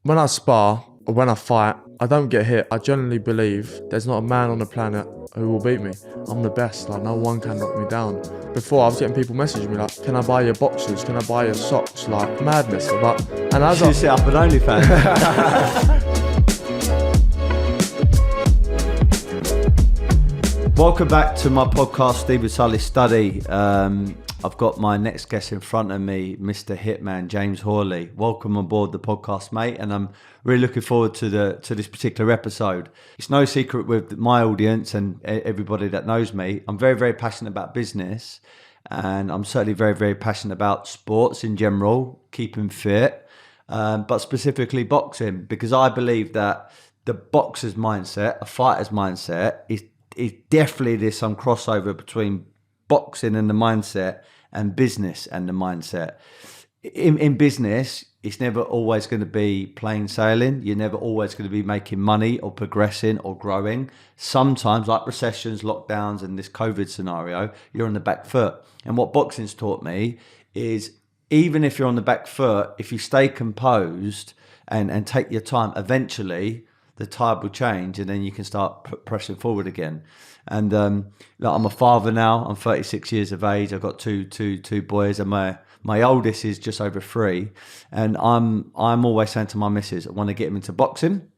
when I spar or when I fight, I don't get hit. I genuinely believe there's not a man on the planet who will beat me. I'm the best. Like, no one can knock me down. Before, I was getting people messaging me like, "Can I buy your boxers? Can I buy your socks?" Like, madness. But and as You should set up an OnlyFans. Welcome back to my podcast, Steve with Sulley Study. I've got my next guest in front of me, Mr. Hitman, James Hawley. Welcome on board the podcast, mate, and I'm really looking forward to this particular episode. It's no secret with my audience and everybody that knows me, I'm very, very passionate about business, and I'm certainly very, very passionate about sports in general, keeping fit, but specifically boxing, because I believe that the boxer's mindset, a fighter's mindset, is definitely there's some crossover between boxing and the mindset and business and the mindset. In business, it's never always going to be plain sailing. You're never always going to be making money or progressing or growing. Sometimes, like recessions, lockdowns, and this COVID scenario, you're on the back foot. And what boxing's taught me is even if you're on the back foot, if you stay composed and take your time, eventually the tide will change and then you can start pressing forward again. And like, I'm a father now. I'm 36 years of age. I've got two boys, and my oldest is just over 3. And I'm always saying to my missus, I want to get him into boxing,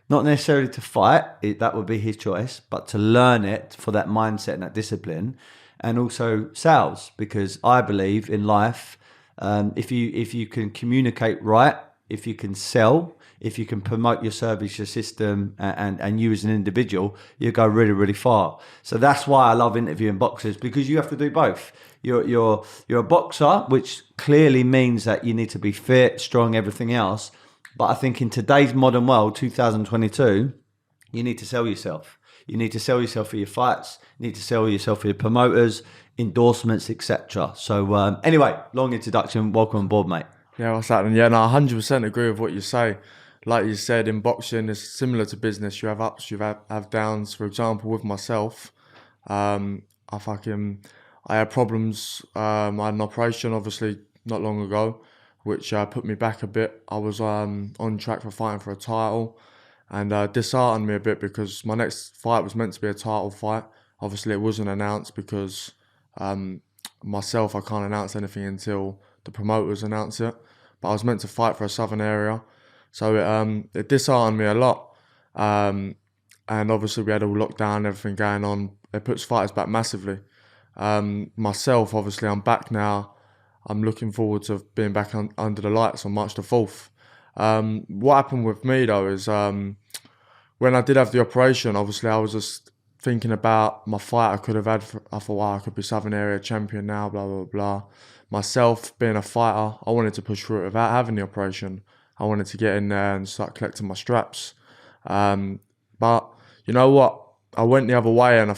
not necessarily to fight. That would be his choice, but to learn it for that mindset and that discipline, and also sales, because I believe in life, if you can communicate right, if you can sell, if you can promote your service, your system, and you as an individual, you go really, really far. So that's why I love interviewing boxers, because you have to do both. You're a boxer, which clearly means that you need to be fit, strong, everything else. But I think in today's modern world, 2022, you need to sell yourself. You need to sell yourself for your fights. You need to sell yourself for your promoters, endorsements, etc. So anyway, long introduction. Welcome on board, mate. yeah, what's happening? Yeah, no, I 100% agree with what you say. Like you said, in boxing, it's similar to business. You have ups, you have downs. For example, with myself, I had problems. I had an operation, obviously, not long ago, which put me back a bit. I was on track for fighting for a title, and disheartened me a bit because my next fight was meant to be a title fight. Obviously, it wasn't announced because myself, I can't announce anything until the promoters announce it. But I was meant to fight for a southern area. So it disheartened me a lot. And obviously we had all lockdown and everything going on. It puts fighters back massively. Myself, obviously, I'm back now. I'm looking forward to being back under the lights on March the 4th. What happened with me, though, is when I did have the operation, obviously I was just thinking about my fight I could have had. I thought, wow, I could be Southern Area champion now, blah, blah, blah. Myself, being a fighter, I wanted to push through it without having the operation. I wanted to get in there and start collecting my straps. But you know what? I went the other way and I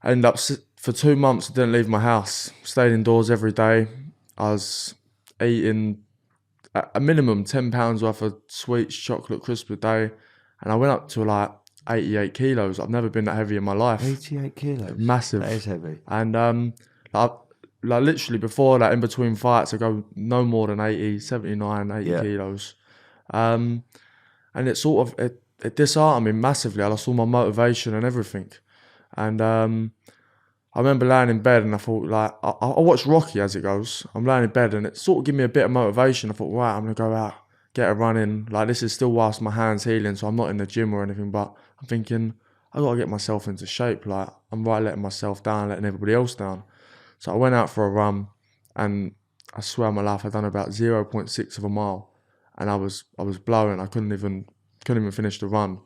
ended up, for 2 months, I didn't leave my house. Stayed indoors every day. I was eating a minimum £10 worth of sweets, chocolate, crisps a day. And I went up to like 88 kilos. I've never been that heavy in my life. 88 kilos? Massive. That is heavy. And like literally before that, in between fights, I go no more than 80, 79, 80 kilos. And it sort of, it disheartened me massively. I lost all my motivation and everything. And I remember laying in bed and I thought, like, I watched Rocky as it goes. I'm laying in bed and it sort of gave me a bit of motivation. I thought, right, I'm going to go out, get a run in. Like, this is still whilst my hand's healing, so I'm not in the gym or anything, but I'm thinking, I got to get myself into shape. Like, I'm right letting myself down, letting everybody else down. So I went out for a run, and I swear on my life, I'd done about 0.6 of a mile, and I was blowing. I couldn't even finish the run.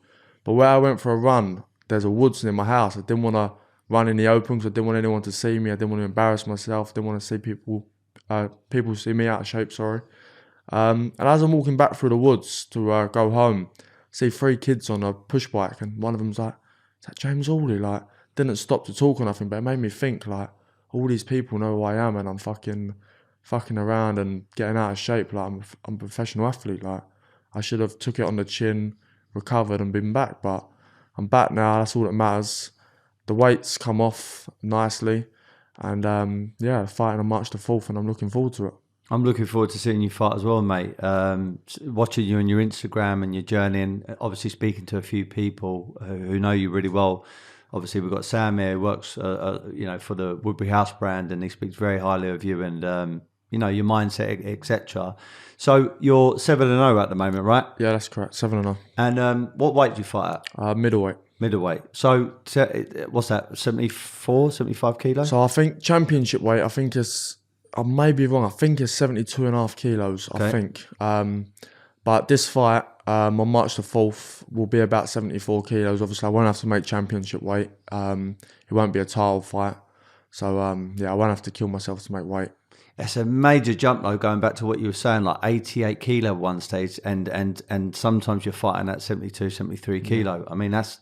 But where I went for a run, there's a woods near my house. I didn't want to run in the open because I didn't want anyone to see me. I didn't want to embarrass myself. I didn't want to see people see me out of shape. Sorry. And as I'm walking back through the woods to go home, I see 3 kids on a push bike, and one of them's like, "Is that James Hawley?" Like, didn't stop to talk or nothing, but it made me think, like, all these people know who I am, and I'm fucking around and getting out of shape. Like, I'm a professional athlete. Like, I should have took it on the chin, recovered, and been back. But I'm back now. That's all that matters. The weight's come off nicely, and fighting on March the 4th, and I'm looking forward to it. I'm looking forward to seeing you fight as well, mate. Watching you on your Instagram and your journey, and obviously speaking to a few people who know you really well. Obviously, we've got Sam here who works, for the Woodbury House brand, and he speaks very highly of you and your mindset, etc. So you're 7-0 at the moment, right? Yeah, that's correct. 7-0. And what weight do you fight at? Middleweight. Middleweight. So what's that? 74, 75 kilos? So I think championship weight, I think it's, I may be wrong, I think it's 72 and a half kilos, I think. But this fight on March the 4th will be about 74 kilos. Obviously, I won't have to make championship weight. It won't be a title fight. So, I won't have to kill myself to make weight. It's a major jump though, going back to what you were saying, like 88 kilo one stage, and sometimes you're fighting at 72, 73 kilo. I mean, that's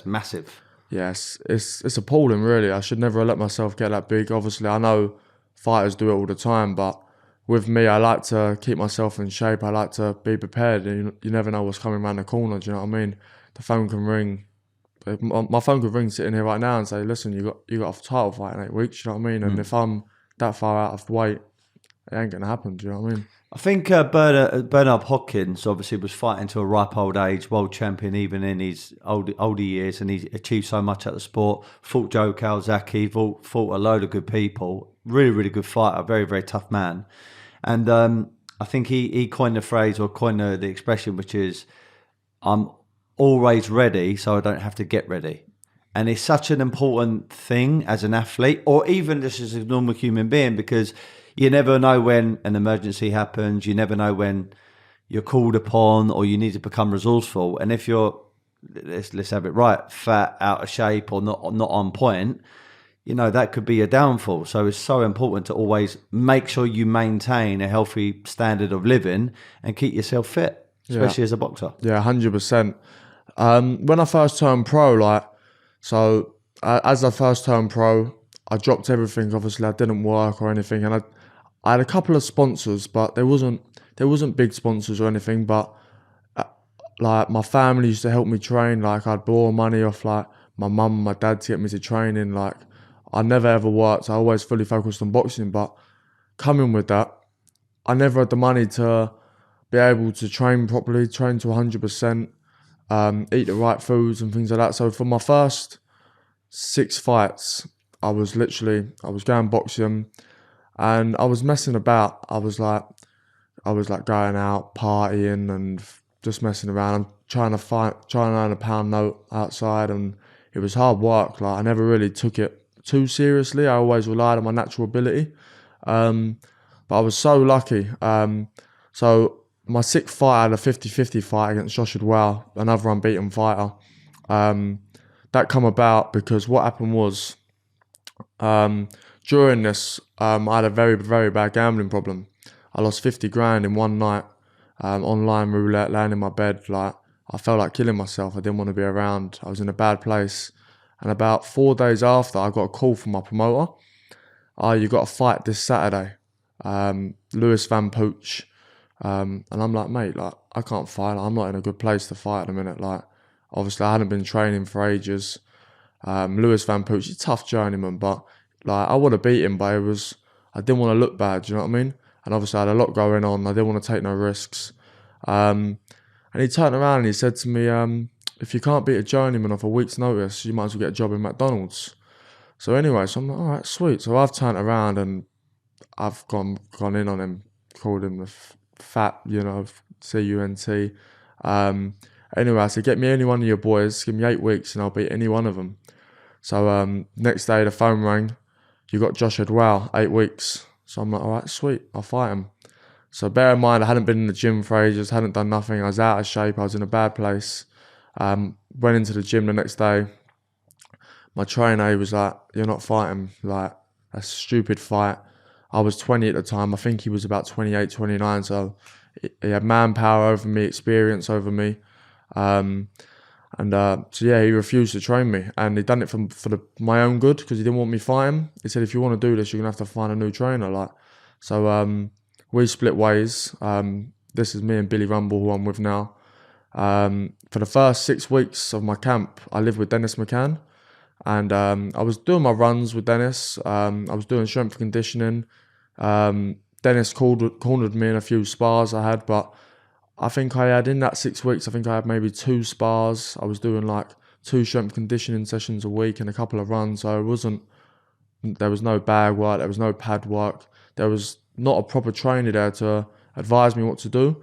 massive. Yes, it's appalling, really. I should never have let myself get that big. Obviously, I know fighters do it all the time, but with me, I like to keep myself in shape. I like to be prepared. And you never know what's coming around the corner. Do you know what I mean? The phone can ring. My phone could ring sitting here right now and say, "Listen, you got a title fight in 8 weeks." Do you know what I mean? And if I'm that far out of weight, it ain't gonna happen. Do you know what I mean? I think Bernard Hopkins obviously was fighting to a ripe old age, world champion even in his older years, and he achieved so much at the sport. Fought Joe Calzaghe, fought a load of good people. Really, really good fighter, very, very tough man. And I think he coined the phrase or coined the expression, which is, I'm always ready so I don't have to get ready. And it's such an important thing as an athlete, or even just as a normal human being, because you never know when an emergency happens. You never know when you're called upon or you need to become resourceful. And if you're, let's have it right, fat, out of shape, or not on point, that could be a downfall. So it's so important to always make sure you maintain a healthy standard of living and keep yourself fit, especially as a boxer. Yeah, 100%. When I first turned pro, as I first turned pro, I dropped everything. Obviously, I didn't work or anything, and I had a couple of sponsors, but there wasn't big sponsors or anything. But my family used to help me train. Like, I'd borrow money off my mum and my dad to get me to training. Like, I never ever worked. I always fully focused on boxing. But coming with that, I never had the money to be able to train properly, train to 100%, eat the right foods and things like that. So for my first 6 fights, I was going boxing and I was messing about. I was like going out, partying and just messing around. I'm trying to earn a pound note outside, and it was hard work. Like, I never really took it too seriously. I always relied on my natural ability. But I was so lucky. So my 6th fight, I had a 50-50 fight against Joshua Wow, another unbeaten fighter. That come about because what happened was, during this, I had a very, very bad gambling problem. I lost 50 grand in one night, online roulette, laying in my bed. Like, I felt like killing myself. I didn't want to be around. I was in a bad place. And about 4 days after, I got a call from my promoter. You got to fight this Saturday, Lewis Van Pooch. And I'm like, mate, like, I can't fight. Like, I'm not in a good place to fight at the minute. Like, obviously, I hadn't been training for ages. Lewis Van Pooch, he's a tough journeyman, but like, I would have beat him, but I didn't want to look bad. Do you know what I mean? And obviously, I had a lot going on. I didn't want to take no risks. And he turned around and he said to me, if you can't beat a journeyman off a week's notice, you might as well get a job in McDonald's. So anyway, so I'm like, all right, sweet. So I've turned around and I've gone in on him, called him the fat, CUNT. Anyway, I said, get me any one of your boys, give me 8 weeks and I'll beat any one of them. So next day the phone rang, you got Josh Edwell, 8 weeks. So I'm like, all right, sweet, I'll fight him. So bear in mind, I hadn't been in the gym for ages, hadn't done nothing, I was out of shape, I was in a bad place. Went into the gym the next day. My trainer, he was like, you're not fighting, like, that's a stupid fight. I was 20 at the time, I think he was about 28, 29, so he had manpower over me, experience over me. So he refused to train me, and he done it for my own good, because he didn't want me fighting. He said, if you want to do this, you're gonna have to find a new trainer. Like, so we split ways. This is me and Billy Rumble, who I'm with now. For the first 6 weeks of my camp, I lived with Dennis McCann, and I was doing my runs with Dennis. I was doing strength and conditioning. Dennis cornered me in a few spars I had, but I think I had in that 6 weeks, I think I had maybe 2 spars. I was doing like 2 strength conditioning sessions a week and a couple of runs. So there was no bag work, there was no pad work. There was not a proper trainer there to advise me what to do.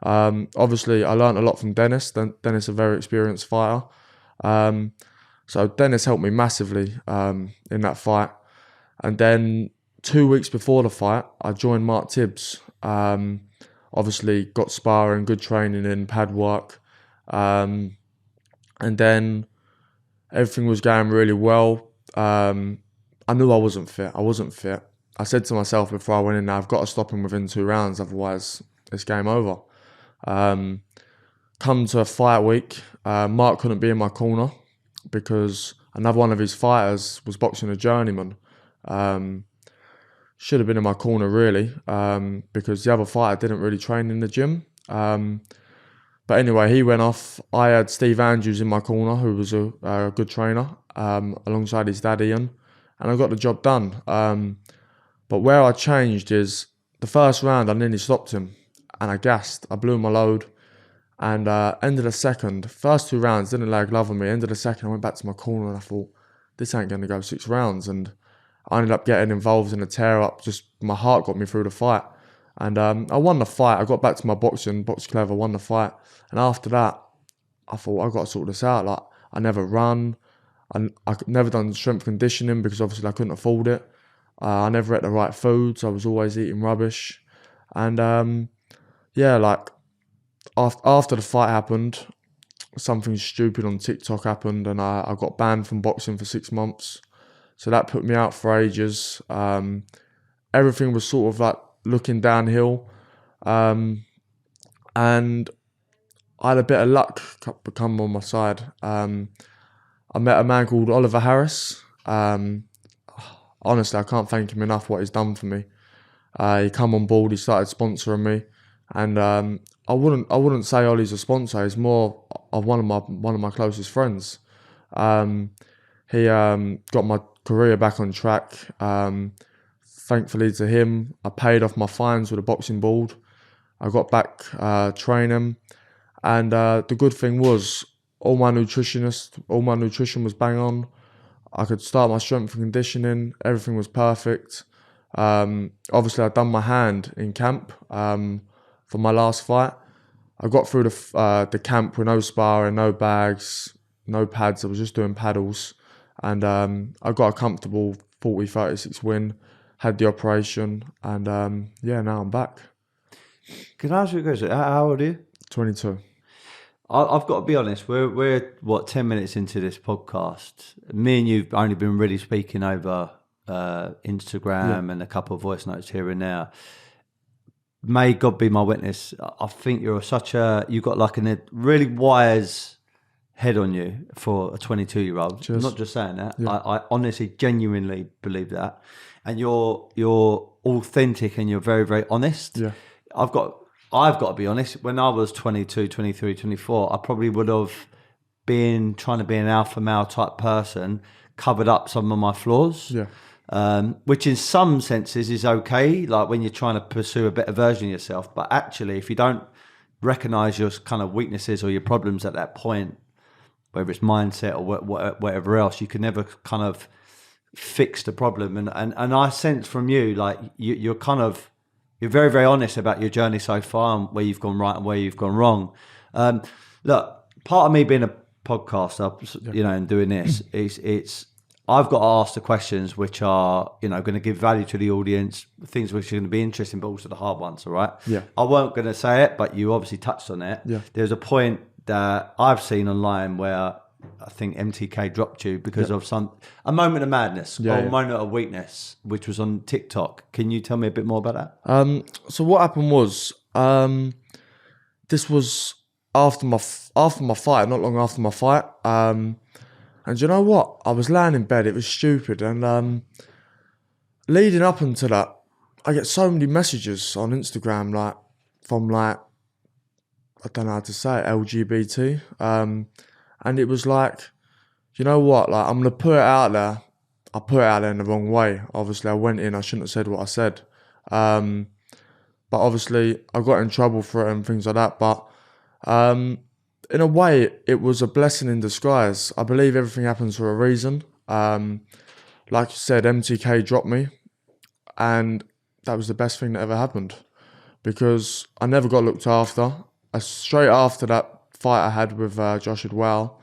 Obviously, I learned a lot from Dennis. Dennis is a very experienced fighter. So Dennis helped me massively in that fight. And then 2 weeks before the fight, I joined Mark Tibbs. Obviously, got sparring, good training in pad work. And then everything was going really well. I knew I wasn't fit. I said to myself before I went in there, I've got to stop him within 2 rounds, otherwise it's game over. Come to a fight week, Mark couldn't be in my corner because another one of his fighters was boxing a journeyman. Should have been in my corner really, because the other fighter didn't really train in the gym. But anyway, he went off. I had Steve Andrews in my corner, who was a good trainer, alongside his dad Ian, and I got the job done. But where I changed is the first round I nearly stopped him, and I gassed. I blew my load, and end of the second, first 2 rounds didn't lay a glove on me. End of the second, I went back to my corner and I thought, this ain't going to go 6 rounds, and I ended up getting involved in a tear up. Just my heart got me through the fight. And I won the fight. I got back to my boxing, box clever, won the fight. And after that, I thought, I got to sort this out. Like, I never run. I never done strength conditioning because obviously I couldn't afford it. I never ate the right foods. I was always eating rubbish. And yeah, like after the fight happened, something stupid on TikTok happened and I got banned from boxing for 6 months. So that put me out for ages. Everything was sort of like looking downhill. And I had a bit of luck come on my side. I met a man called Oliver Harris. Honestly, I can't thank him enough what he's done for me. He come on board, he started sponsoring me. And I wouldn't say Ollie's a sponsor, he's more of one of my closest friends. He got my career back on track. Thankfully to him, I paid off my fines with a boxing board. I got back training, and the good thing was all my nutrition was bang on. I could start my strength and conditioning. Everything was perfect. Obviously, I'd done my hand in camp for my last fight. I got through the camp with no sparring, no bags, no pads. I was just doing paddles. And I got a comfortable 40-36 win, had the operation, and yeah, now I'm back. Can I ask you a question? How old are you? 22. I've got to be honest, we're 10 minutes into this podcast. Me and you've only been really speaking over Instagram and a couple of voice notes here and there. May God be my witness. I think you've got like a really wise head on you for a 22-year-old. I'm not just saying that. Yeah. I honestly, genuinely believe that. And you're authentic and you're very, very honest. Yeah. I've got to be honest. When I was 22, 23, 24, I probably would have been trying to be an alpha male type person, covered up some of my flaws. Yeah. Which in some senses is okay, like when you're trying to pursue a better version of yourself. But actually, if you don't recognize your kind of weaknesses or your problems at that point, whether it's mindset or whatever else, you can never kind of fix the problem. And I sense from you, like you're very, very honest about your journey so far and where you've gone right and where you've gone wrong. Look, part of me being a podcaster, and doing this, it's I've got to ask the questions which are, going to give value to the audience, things which are going to be interesting, but also the hard ones, all right? Yeah. I weren't going to say it, but you obviously touched on it. Yeah. There's a point that I've seen online where I think MTK dropped you because of a moment of madness or a moment of weakness, which was on TikTok. Can you tell me a bit more about that? So what happened was, this was after my fight, not long after my fight. And you know what? I was laying in bed. It was stupid. And leading up into that, I get so many messages on Instagram, from I don't know how to say it, LGBT. And it was like, you know what? Like, I'm going to put it out there. I put it out there in the wrong way. Obviously, I went in. I shouldn't have said what I said. but obviously I got in trouble for it and things like that. But in a way, it was a blessing in disguise. I believe everything happens for a reason. Like you said, MTK dropped me, and that was the best thing that ever happened because I never got looked after. Straight after that fight I had with Josh Wow,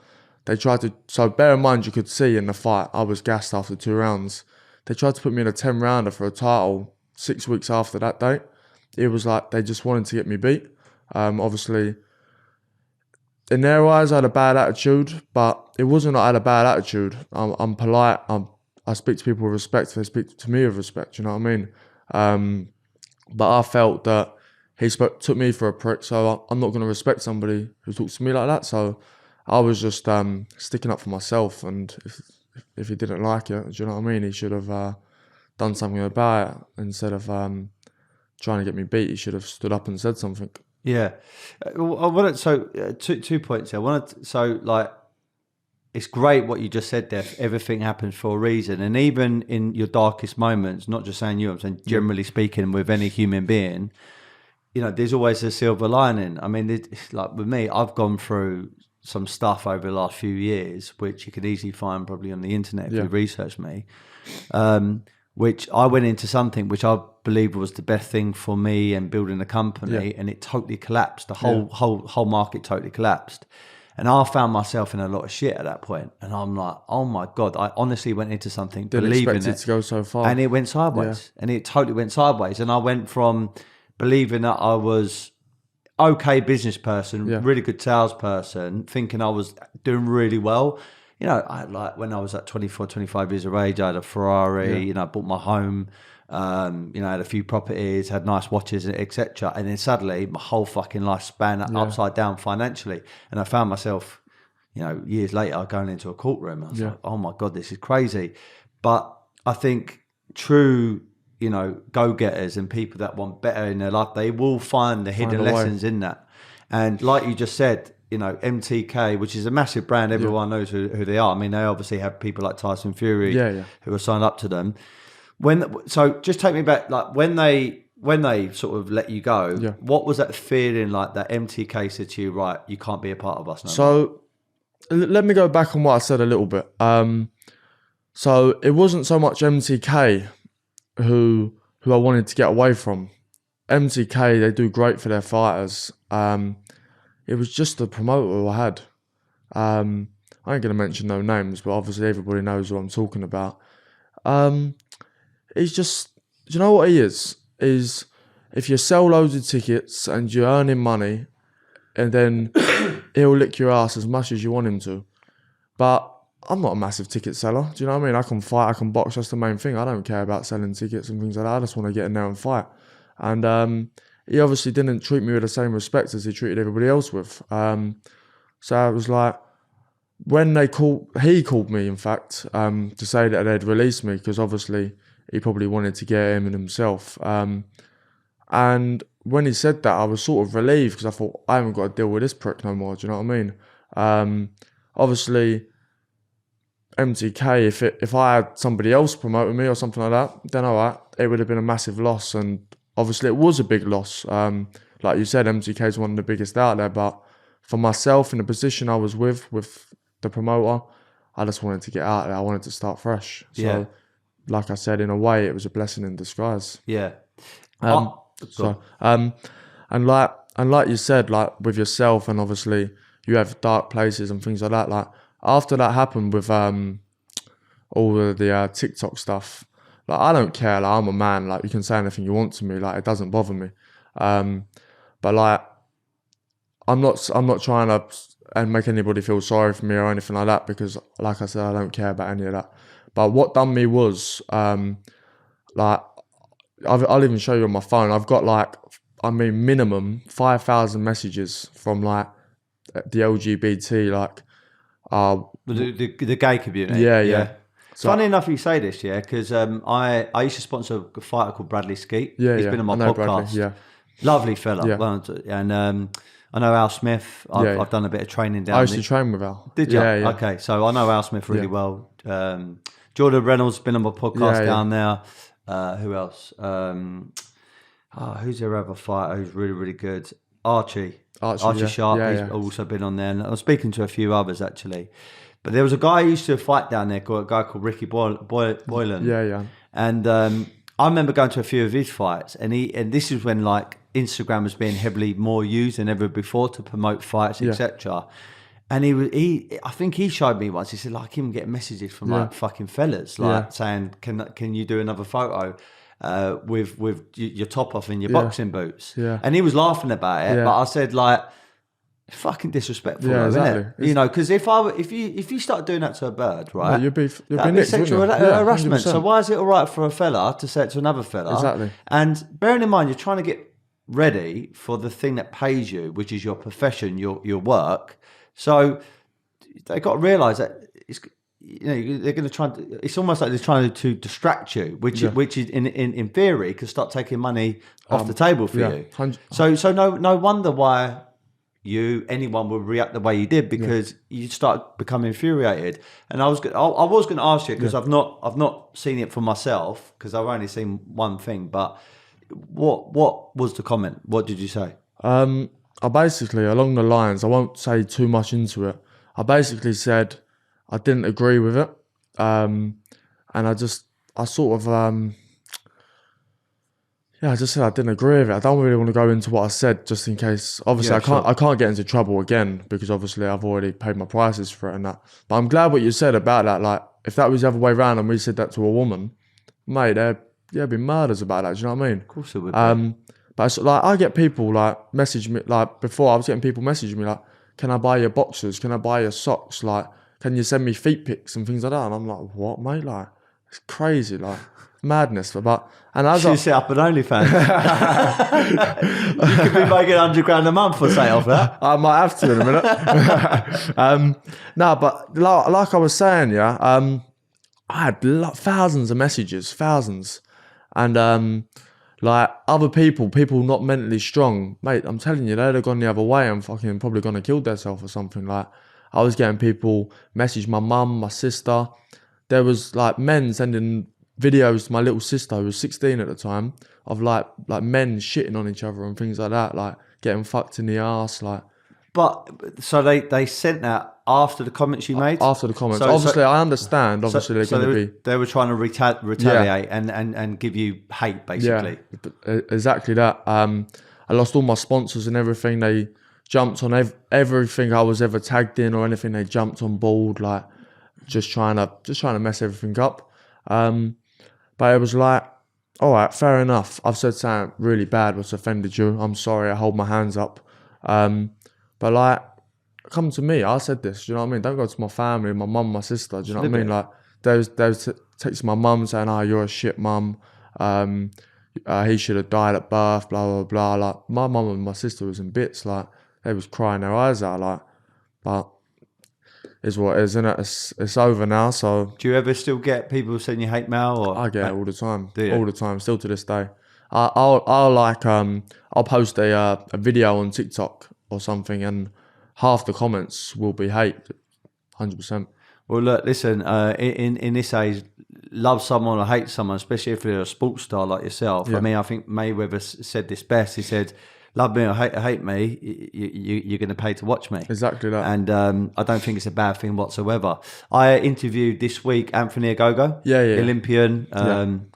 they tried to. So bear in mind, you could see in the fight I was gassed after 2 rounds. They tried to put me in a 10-rounder for a title 6 weeks after that date. It was like they just wanted to get me beat. Obviously, in their eyes, I had a bad attitude, but it wasn't that I had a bad attitude. I'm polite. I speak to people with respect. They speak to me with respect. You know what I mean? But I felt that he took me for a prick, so I'm not going to respect somebody who talks to me like that. So I was just sticking up for myself, and if he didn't like it, do you know what I mean? He should have done something about it instead of trying to get me beat. He should have stood up and said something. Yeah. Two points here. It's great what you just said there. Everything happens for a reason. And even in your darkest moments, not just saying you, I'm saying generally speaking with any human being, there's always a silver lining. I mean, it's like with me, I've gone through some stuff over the last few years, which you could easily find probably on the internet if you research me, which I went into something which I believed was the best thing for me and building a company, and it totally collapsed. The whole market totally collapsed. And I found myself in a lot of shit at that point. And I'm like, oh my God, I honestly went into something believing expect it to go so far. And it went sideways. And it totally went sideways. And I went from believing that I was okay business person, really good salesperson, thinking I was doing really well. I like when I was at 24, 25 years of age, I had a Ferrari, I bought my home, I had a few properties, had nice watches, etc. And then suddenly my whole fucking life span upside down financially. And I found myself, years later going into a courtroom. I was like, oh my God, this is crazy. But I think true, go-getters and people that want better in their life, they will find the hidden lessons in that. And like you just said, MTK, which is a massive brand, everyone knows who they are. I mean, they obviously have people like Tyson Fury who are signed up to them. So just take me back, like when they sort of let you go, what was that feeling like that MTK said to you, right, you can't be a part of us now? So let me go back on what I said a little bit. So it wasn't so much MTK who I wanted to get away from. MTK, they do great for their fighters. It was just the promoter I had. I ain't going to mention no names, but obviously everybody knows what I'm talking about. He's just, do you know what he is? Is if you sell loads of tickets and you're earning money, and then he'll lick your ass as much as you want him to. But I'm not a massive ticket seller. Do you know what I mean? I can fight, I can box. That's the main thing. I don't care about selling tickets and things like that. I just want to get in there and fight. And he obviously didn't treat me with the same respect as he treated everybody else with. So it was like, when he called me, in fact, to say that they'd release me, because obviously he probably wanted to get him in himself. And when he said that, I was sort of relieved, because I thought, I haven't got to deal with this prick no more. Do you know what I mean? Obviously, MTK, if I had somebody else promoting me or something like that, then all right, it would have been a massive loss. And obviously it was a big loss. Like you said, MTK is one of the biggest out there. But for myself, in the position I was with the promoter, I just wanted to get out there. I wanted to start fresh. So, like I said, in a way, it was a blessing in disguise. Yeah. And like you said, like with yourself, and obviously you have dark places and things like that. Like after that happened with all of the TikTok stuff, like I don't care. Like I'm a man. Like you can say anything you want to me. Like it doesn't bother me. But like I'm not trying to and make anybody feel sorry for me or anything like that, because like I said, I don't care about any of that. But what done me was like I'll even show you on my phone. I've got like, minimum 5,000 messages from like the LGBT, like the gay community. Yeah. So, funny enough you say this, because I used to sponsor a fighter called Bradley Skeet. He's been on my podcast. Bradley, lovely fella. And I know Al Smith. I've done a bit of training down there. I used to train with Al. Did you? Yeah. Okay, so I know Al Smith really well. Jordan Reynolds been on my podcast down there. Who else? who's their other fighter who's really, really good? Archie Archie, Sharp. yeah, He's yeah. also been on there, and I was speaking to a few others actually. But there was a guy who used to fight down there, a guy called Ricky Boylan. Yeah, yeah. And I remember going to a few of his fights, and this is when like Instagram was being heavily more used than ever before to promote fights, etc. And I think he showed me once. He said like him getting messages from like fucking fellas, like saying, "Can you do another photo with your top off in your boxing boots?" Yeah. And he was laughing about it, but I said like, fucking disrespectful, though, exactly. isn't it? You know, because if you start doing that to a bird, right? You'd be that'd be nicked, sexual wouldn't you? harassment. 100%. So why is it all right for a fella to say it to another fella? Exactly. And bearing in mind, you're trying to get ready for the thing that pays you, which is your profession, your work. So they got to realise that they're going to try. It's almost like they're trying to distract you, which is in theory could start taking money off the table for you. 100%. So no wonder why anyone would react the way you did, because you start becoming infuriated. And I was going to ask you, because I've not seen it for myself, because I've only seen one thing. But what was the comment? What did you say? I basically, along the lines, I won't say too much into it. I basically said I didn't agree with it, and I just said I didn't agree with it. I don't really want to go into what I said, just in case. Obviously, I can't get into trouble again, because obviously I've already paid my prices for it and that. But I'm glad what you said about that. Like, if that was the other way around and we said that to a woman, mate, there'd be murders about that. Do you know what I mean? Of course it would be. But it's like, I get people like message me, like before I was getting people messaging me like, "Can I buy your boxers? Can I buy your socks? Like, can you send me feet pics and things like that?" And I'm like, "What, mate? Like, it's crazy, like madness." And as you set up an OnlyFans. You could be making £100 a month for say off that. I might have to in a minute. No, but like I was saying, I had thousands of messages, and like other people not mentally strong, mate. I'm telling you, they'd have gone the other way and fucking probably gone and killed themselves or something. Like, I was getting people message my mum, my sister. There was like men sending videos to my little sister, who was 16 at the time, of like men shitting on each other and things like that, like getting fucked in the arse, like. But so they sent that after the comments you made. After the comments, obviously I understand. Obviously they're going to be. They were trying to retaliate and give you hate, basically. Yeah, exactly that. I lost all my sponsors and everything. They jumped on everything I was ever tagged in or anything. They jumped on board, like just trying to mess everything up. But it was like, all right, fair enough. I've said something really bad what's offended you. I'm sorry. I hold my hands up. But like, come to me. I said this. Do you know what I mean? Don't go to my family, my mum, my sister. Do you know what I mean? Like, they was texting my mum saying, "Oh, you're a shit mum. He should have died at birth." Blah blah blah. Like, my mum and my sister was in bits. Like, they was crying their eyes out. Like, but is what it is, isn't it? It's over now. So, do you ever still get people sending you hate mail? Or I get it all the time. Do you? All the time, still to this day. I'll post a video on TikTok or something, and half the comments will be hate. 100%. Well, look, listen. In this age, love someone or hate someone, especially if you're a sports star like yourself. Yeah. I mean, I think Mayweather said this best. He said, "Love me or hate me, you're going to pay to watch me." Exactly that. And I don't think it's a bad thing whatsoever. I interviewed this week Anthony Ogogo, Olympian,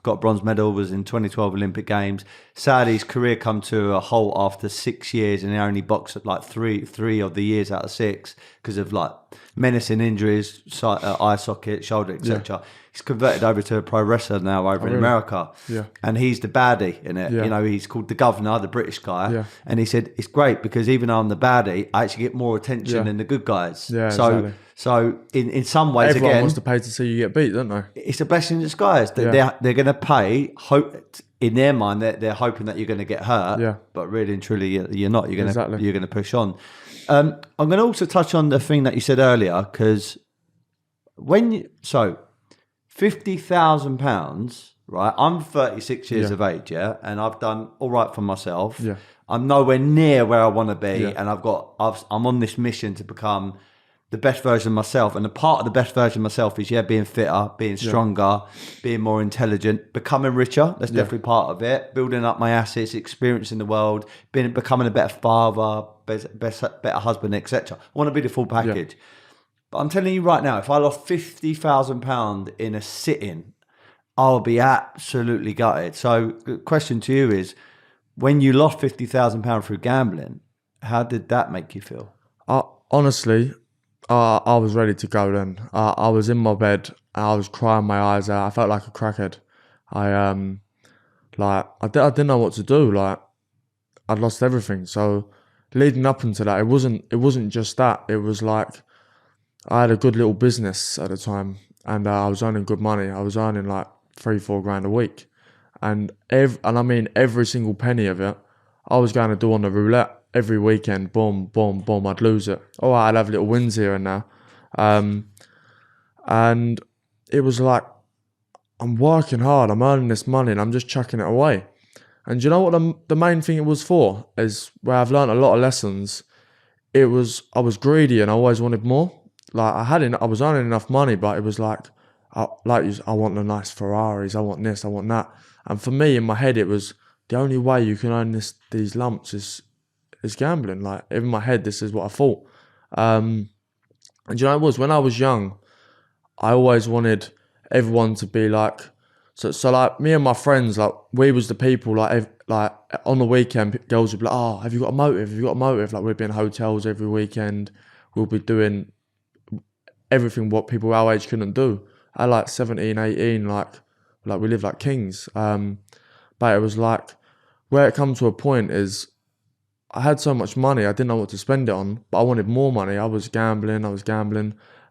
got a bronze medal, was in 2012 Olympic Games. Sadly, his career come to a halt after 6 years, and he only boxed at like three of the years out of 6 because of like menacing injuries, eye socket, shoulder, etc. He's converted over to a pro wrestler now over in America. Yeah. And he's the baddie in it. Yeah. You know, he's called the Governor, the British guy. Yeah. And he said, it's great because even though I'm the baddie, I actually get more attention than the good guys. Yeah, exactly. So in some ways, everyone wants to pay to see you get beat, don't they? It's a blessing in disguise. They're going to pay, in their mind, they're hoping that you're going to get hurt. Yeah. But really and truly, you're not. You're going to push on. I'm going to also touch on the thing that you said earlier, because £50,000, right? I'm 36 years of age, and I've done all right for myself. Yeah. I'm nowhere near where I want to be, and I'm on this mission to become the best version of myself. And a part of the best version of myself is, being fitter, being stronger, being more intelligent, becoming richer. That's definitely part of it. Building up my assets, experiencing the world, becoming a better father, better husband, etc. I want to be the full package. But I'm telling you right now, if I lost £50,000 in a sitting, I'll be absolutely gutted. So the question to you is, when you lost £50,000 through gambling, how did that make you feel? Honestly, I was ready to go then. I was in my bed and I was crying my eyes out. I felt like a crackhead. I didn't know what to do. Like, I'd lost everything. So leading up into that, it wasn't just that. It was like I had a good little business at the time, and I was earning good money. I was earning like 3-4 grand a week, and I mean every single penny of it, I was going to do on the roulette. Every weekend, boom, boom, boom, I'd lose it. Oh, I'd have little wins here and there. And it was like, I'm working hard, I'm earning this money, and I'm just chucking it away. And do you know what the main thing it was for? Is where I've learned a lot of lessons. I was greedy and I always wanted more. Like, I was earning enough money, but it was like, I want the nice Ferraris, I want this, I want that. And for me, in my head, it was the only way you can earn these lumps is gambling. Like, in my head, this is what I thought. And you know, it was when I was young, I always wanted everyone to be like, so like me and my friends, like we was the people, like on the weekend, girls would be like, oh, have you got a motive? Have you got a motive? Like, we'd be in hotels every weekend. We'll be doing everything what people our age couldn't do. At like 17, 18, like we lived like kings. But it was like, where it come to a point is, I had so much money, I didn't know what to spend it on, but I wanted more money. I was gambling,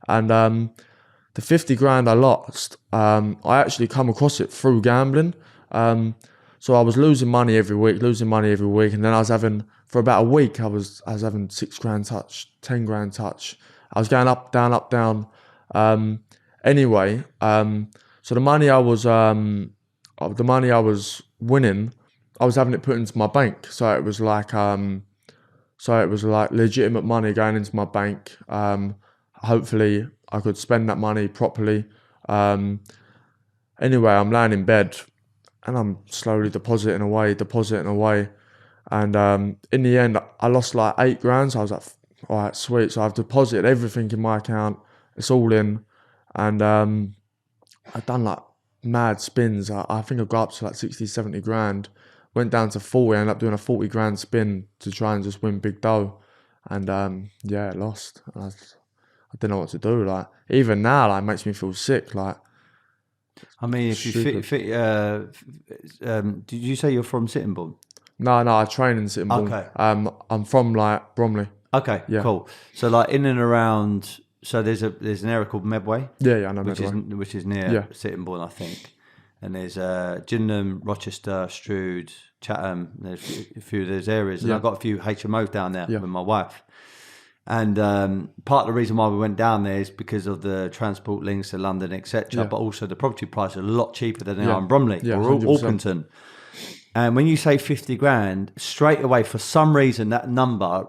and the 50 grand I lost, I actually come across it through gambling. So I was losing money every week, and then I was having, for about a week, I was having 6 grand touch, 10 grand touch. I was going up, down, up, down. Anyway, so the money I was winning, I was having it put into my bank. So it was like legitimate money going into my bank. Hopefully I could spend that money properly. Anyway, I'm laying in bed and I'm slowly depositing away. And in the end, I lost like 8 grand. So I was like, all right, sweet. So I've deposited everything in my account. It's all in. And I've done like mad spins. I think I got up to like 60, 70 grand. Went down to 40, ended up doing a 40 grand spin to try and just win big dough. And I lost. I didn't know what to do. Like, even now, like, it makes me feel sick. Like, I mean, if you did you say you're from Sittingbourne? No, I train in Sittingbourne. Okay. I'm from like Bromley. Okay, yeah. Cool. So like in and around, so there's an area called Medway. Yeah, I know which Medway. Which is near Sittingbourne, I think. And there's Gillingham, Rochester, Strood, Chatham. There's a few of those areas, and I've got a few HMOs down there with my wife. And part of the reason why we went down there is because of the transport links to London, etc. But also the property prices are a lot cheaper than they are in Bromley or 100%. Orpington. And when you say 50 grand, straight away, for some reason, that number,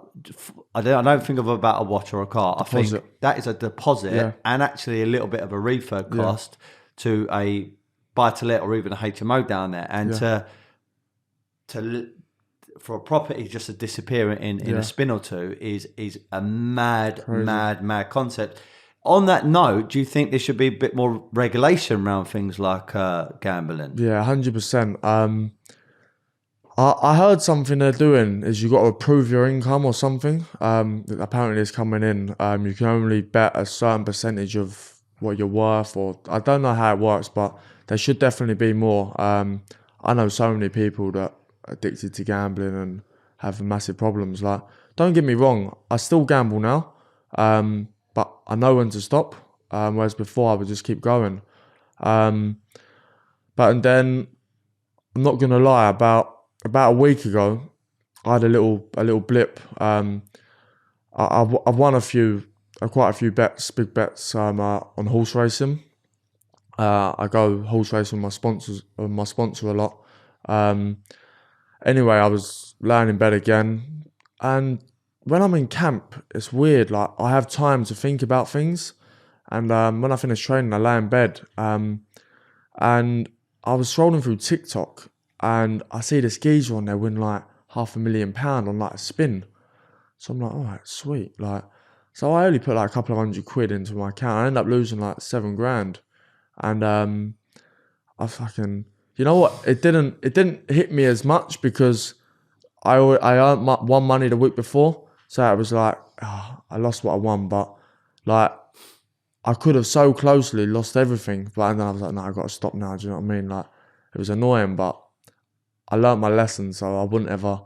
I don't think of about a watch or a car. Deposit. I think that is a deposit and actually a little bit of a refurb cost to a buy-to-let or even a HMO down there. And for a property just to disappear in a spin or two is a mad concept. On that note, do you think there should be a bit more regulation around things like gambling? Yeah, 100%. I heard something they're doing is you got to prove your income or something. Apparently it's coming in. You can only bet a certain percentage of what you're worth, or I don't know how it works, but there should definitely be more. I know so many people that are addicted to gambling and have massive problems. Like, don't get me wrong, I still gamble now, but I know when to stop. Whereas before I would just keep going. And then I'm not gonna lie, about a week ago, I had a little blip. I've won quite a few bets, big bets, on horse racing. I go horse racing with my sponsor a lot. Anyway, I was laying in bed again, and when I'm in camp, it's weird. Like I have time to think about things, and when I finish training, I lay in bed. And I was scrolling through TikTok, and I see this geezer on there win like £500,000 on like a spin. So I'm like, all right, sweet. Like, so I only put like a couple of £100 into my account. I ended up losing like 7 grand, and I fucking, you know what? It didn't hit me as much because I earned won money the week before, so it was like I lost what I won, but like I could have so closely lost everything. But then I was like, no, I got to stop now. Do you know what I mean? Like it was annoying, but I learned my lesson, so I wouldn't ever.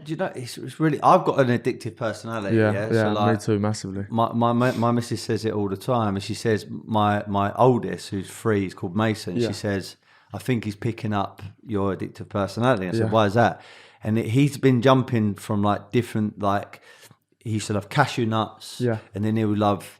You know, it's really. I've got an addictive personality. Yeah, Yeah, so like, me too, massively. my missus says it all the time, and she says my oldest, who's 3, is called Mason. Yeah. She says, I think he's picking up your addictive personality. I said, Yeah. why is that? And he's been jumping from like different, like he used to love cashew nuts, Yeah. and then he would love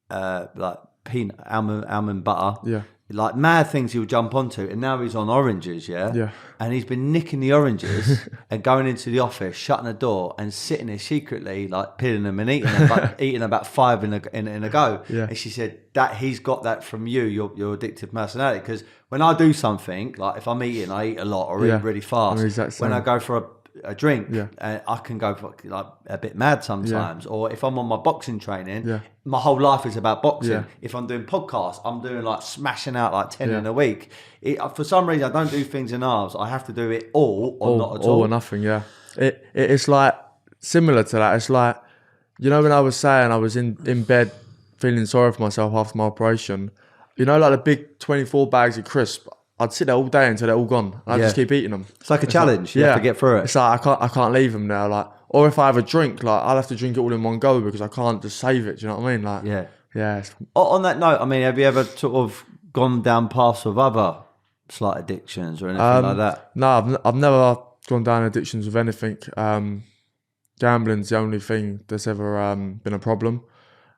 like peanut almond butter, Yeah. like mad things he would jump onto, and now he's on oranges, Yeah. and he's been nicking the oranges and going into the office, shutting the door, and sitting there secretly, like peeling them and eating them, but eating about 5 in a go. Yeah. And she said that he's got that from you, your addictive personality. Because when I do something, like if I'm eating, I eat a lot or Yeah. eat really fast. I'm the exact When I same. go for a drink, Yeah. I can go for, like a bit mad sometimes. Or if I'm on my boxing training, Yeah. my whole life is about boxing. Yeah. If I'm doing podcasts, I'm doing like smashing out like 10 Yeah. in a week. For some reason, I don't do things in halves. I have to do it all or not at all. All or nothing. Yeah. It's like similar to that. It's like, you know, when I was saying I was in bed feeling sorry for myself after my operation. You know, like the big 24 bags of crisps. I'd sit there all day until they're all gone. And I'd just keep eating them. It's like a challenge. You have to get through it. It's like I can't leave them now. Like, or if I have a drink, like I'll have to drink it all in one go because I can't just save it. Do you know what I mean? Like, yeah. On that note, I mean, have you ever sort of gone down paths of other slight addictions or anything like that? No, I've never gone down addictions with anything. Gambling's the only thing that's ever been a problem.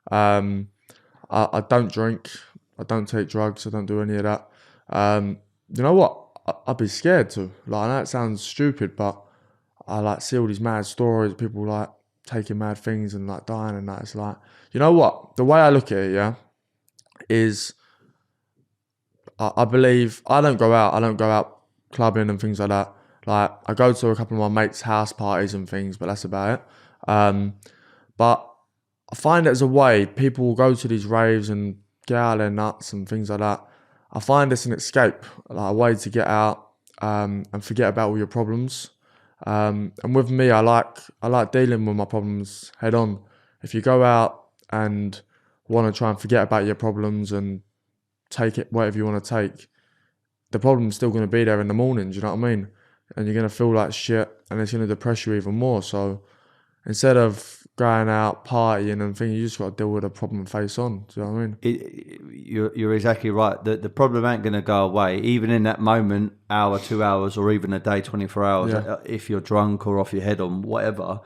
I don't drink. I don't take drugs. I don't do any of that. You know what? I'd be scared to. Like, I know it sounds stupid, but I like see all these mad stories, people like taking mad things and like dying and that. It's like, you know what? The way I look at it, yeah, is I believe I don't go out clubbing and things like that. Like, I go to a couple of my mates' house parties and things, but that's about it. But I find it as a way people will go to these raves and get out of their nuts and things like that. I find it's an escape, like a way to get out and forget about all your problems. And with me, I like dealing with my problems head on. If you go out and want to try and forget about your problems and take it whatever you want to take, the problem's still going to be there in the morning. Do you know what I mean? And you're going to feel like shit, and it's going to depress you even more. So instead of going out partying and things, you just got to deal with the problem face on. Do you know what I mean? You're exactly right. The problem ain't going to go away, even in that moment, hour, 2 hours, or even a day, 24 hours. Yeah. If you're drunk or off your head on whatever,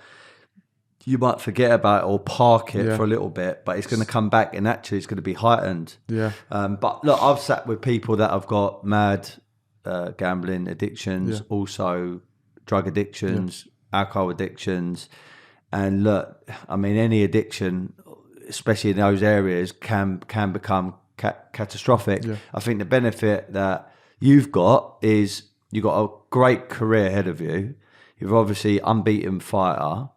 you might forget about it or park it for a little bit, but it's going to come back and actually it's going to be heightened. Yeah. But look, I've sat with people that have got mad gambling addictions, also drug addictions, alcohol addictions. And look, I mean, any addiction, especially in those areas, can become catastrophic. Yeah. I think the benefit that you've got is you've got a great career ahead of you. You're obviously unbeaten fighter.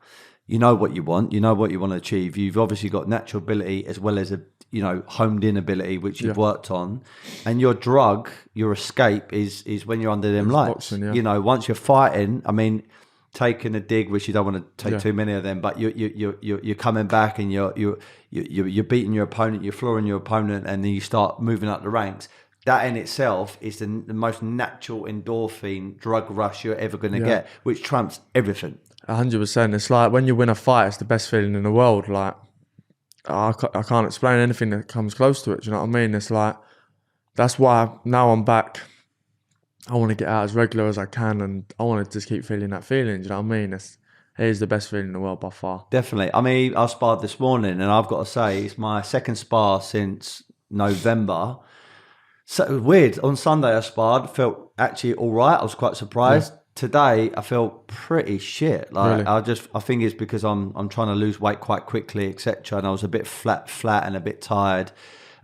You know what you want. You know what you want to achieve. You've obviously got natural ability as well as a honed in ability, which you've worked on. And your drug, your escape is when you're under them lights. Boxing, Once you're fighting, I mean, taking a dig, which you don't want to take too many of them, but you're coming back and you're beating your opponent, you're flooring your opponent, and then you start moving up the ranks. That in itself is the most natural endorphin drug rush you're ever going to get, which trumps everything. 100%. It's like when you win a fight, it's the best feeling in the world. Like, I can't explain anything that comes close to it. Do you know what I mean? It's like, that's why now I'm back. I want to get out as regular as I can, and I want to just keep feeling that feeling. Do you know what I mean? It is the best feeling in the world by far. Definitely. I mean, I sparred this morning, and I've got to say, it's my second spar since November. So it was weird. On Sunday, I sparred, felt actually all right. I was quite surprised. today I felt pretty shit. Like Really? I think it's because I'm trying to lose weight quite quickly, etc. And I was a bit flat and a bit tired.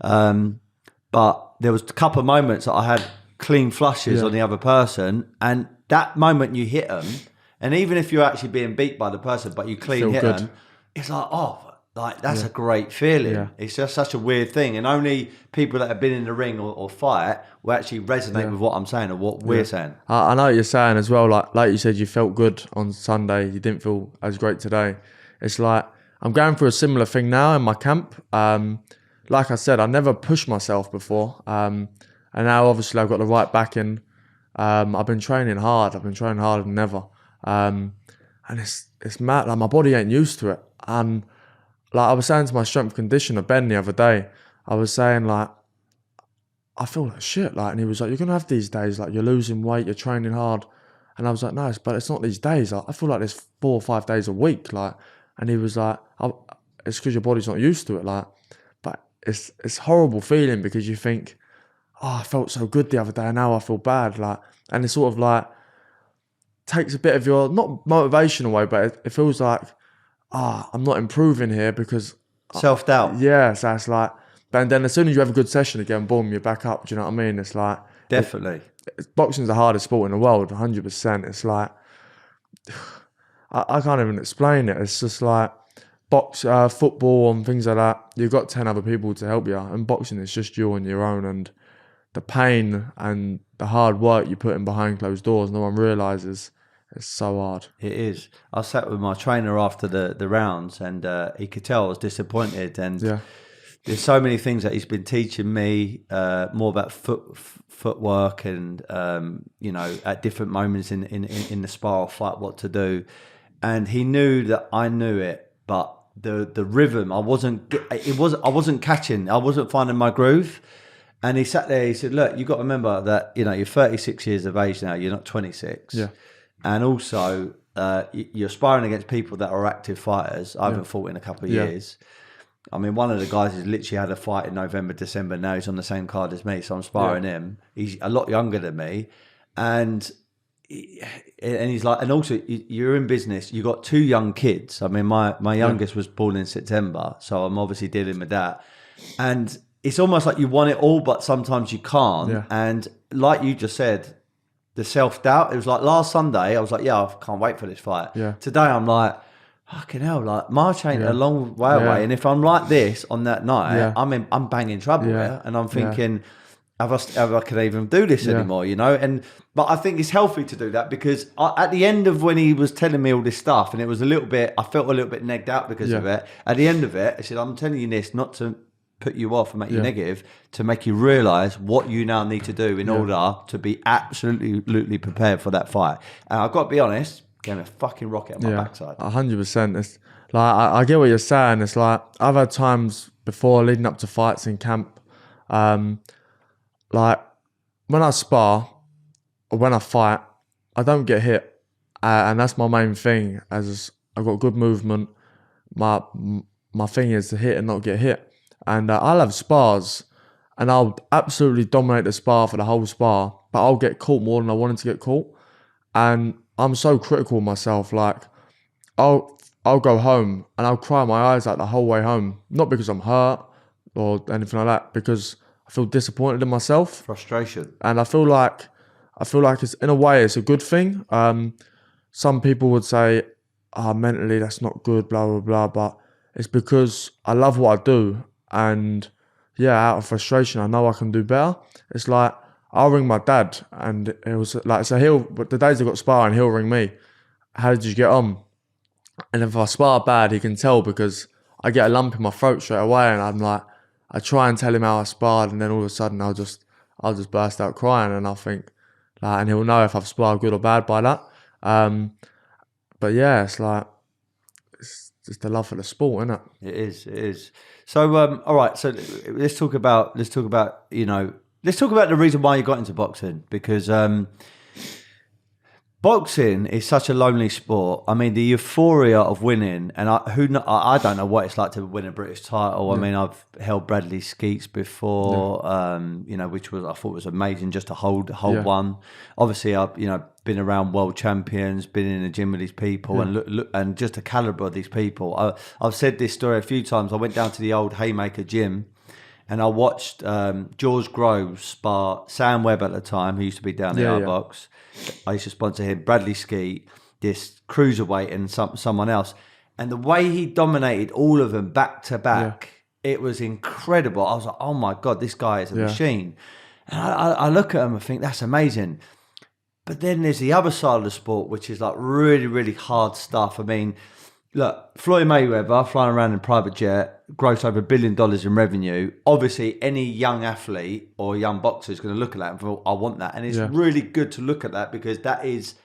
But there was a couple of moments that I had clean flushes Yeah. on the other person, and that moment you hit them, and even if you're actually being beat by the person, but you clean Feel hit good. them, it's like, oh, like that's a great feeling. Yeah. It's just such a weird thing, and only people that have been in the ring or fight will actually resonate with what I'm saying or what we're saying. I know what you're saying as well. Like you said, you felt good on Sunday. You didn't feel as great today. It's like I'm going through a similar thing now in my camp. Like I said, I never pushed myself before, and now obviously I've got the right backing. I've been training hard. I've been training harder than ever, and it's mad. Like my body ain't used to it. And like I was saying to my strength conditioner Ben the other day, I was saying like, I feel like shit, like, and he was like, you're gonna have these days, like you're losing weight, you're training hard, and I was like, no, but it's not these days. Like, I feel like there's 4 or 5 days a week, like, and he was like, it's because your body's not used to it, like, but it's horrible feeling because you think, oh, I felt so good the other day, and now I feel bad, like, and it's sort of like takes a bit of your not motivation away, but it feels like, I'm not improving here because Self-doubt. yeah, so it's like, but then as soon as you have a good session again, boom, you're back up. Do you know what I mean? It's like Definitely. boxing's the hardest sport in the world, 100%. It's like I can't even explain it. It's just like football and things like that. You've got 10 other people to help you, and boxing is just you on your own. And the pain and the hard work you put in behind closed doors, no one realizes. It's so hard. It is. I sat with my trainer after the rounds, and he could tell I was disappointed. And Yeah, there's so many things that he's been teaching me more about footwork and at different moments in the spar or fight what to do. And he knew that I knew it, but the rhythm I wasn't catching. I wasn't finding my groove. And he sat there. He said, "Look, you got to remember that you're 36 years of age now. You're not 26. yeah, And also you're sparring against people that are active fighters. I haven't fought in a couple of years." I mean, one of the guys has literally had a fight in November, December. Now he's on the same card as me, so I'm sparring him. He's a lot younger than me, and he's like, and also you're in business. You got 2 young kids. I mean, my youngest was born in September, so I'm obviously dealing with that. And it's almost like you want it all, but sometimes you can't. Yeah. And like you just said, the self-doubt. It was like last Sunday, I was like, yeah, I can't wait for this fight. Yeah. Today, I'm like, fucking hell, like March ain't a long way away, and if I'm like this on that night, I'm banging trouble here, and I'm thinking, have I can even do this anymore, but I think it's healthy to do that because at the end of when he was telling me all this stuff, and it was I felt a little bit negged out because of it. At the end of it, I said, I'm telling you this not to put you off and make you negative, to make you realise what you now need to do in order to be absolutely prepared for that fight. And I've got to be honest, gave me a fucking rocket on my backside. 100%. It's like I get what you're saying. It's like I've had times before leading up to fights in camp, like when I spar or when I fight, I don't get hit, and that's my main thing. As I've got good movement, my thing is to hit and not get hit. And I'll have spars, and I'll absolutely dominate the spar for the whole spar, but I'll get caught more than I wanted to get caught. And I'm so critical of myself. Like I'll go home and I'll cry my eyes out the whole way home, not because I'm hurt or anything like that, because I feel disappointed in myself. Frustration. And I feel like it's, in a way, it's a good thing. Some people would say, mentally that's not good, blah blah blah, but it's because I love what I do, and out of frustration, I know I can do better. It's like I'll ring my dad, and it was like, so the days I got sparring, he'll ring me. How did you get on? And if I spar bad, he can tell because I get a lump in my throat straight away, and I'm like, I try and tell him how I sparred, and then all of a sudden I'll just burst out crying, and I think, and he'll know if I've sparred good or bad by that. But yeah, it's like, it's just the love for the sport, isn't it? It is. So, all right. So let's talk about let's talk about the reason why you got into boxing, because Boxing is such a lonely sport. I mean, the euphoria of winning, and I don't know what it's like to win a British title. I mean, I've held Bradley Skeets before, which was I thought was amazing just to hold one. Obviously, I've been around world champions, been in the gym with these people, and look, and just the caliber of these people. I've said this story a few times. I went down to the old Haymaker gym. And I watched George Groves spar Sam Webb at the time, who used to be down the box. I used to sponsor him, Bradley Skeet, this cruiserweight, and someone else. And the way he dominated all of them back to back, it was incredible. I was like, oh my God, this guy is a machine. And I look at him and think, that's amazing. But then there's the other side of the sport, which is like really, really hard stuff. I mean, look, Floyd Mayweather flying around in a private jet, gross over $1 billion in revenue. Obviously, any young athlete or young boxer is going to look at that and feel, I want that. And it's really good to look at that because that is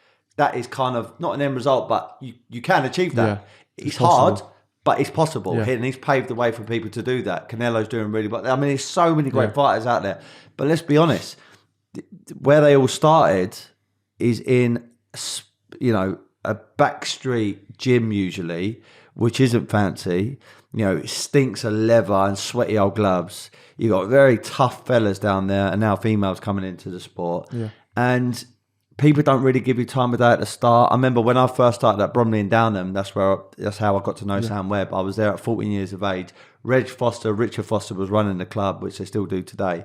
kind of not an end result, but you can achieve that. Yeah, it's hard, but it's possible. Yeah. And he's paved the way for people to do that. Canelo's doing really well. I mean, there's so many great fighters out there. But let's be honest, where they all started is in, a backstreet gym usually, which isn't fancy. It stinks of leather and sweaty old gloves. You got very tough fellas down there, and now females coming into the sport. Yeah. And people don't really give you time of day at the start. I remember when I first started at Bromley and Downham, that's how I got to know Sam Webb. I was there at 14 years of age. Richard Foster was running the club, which they still do today.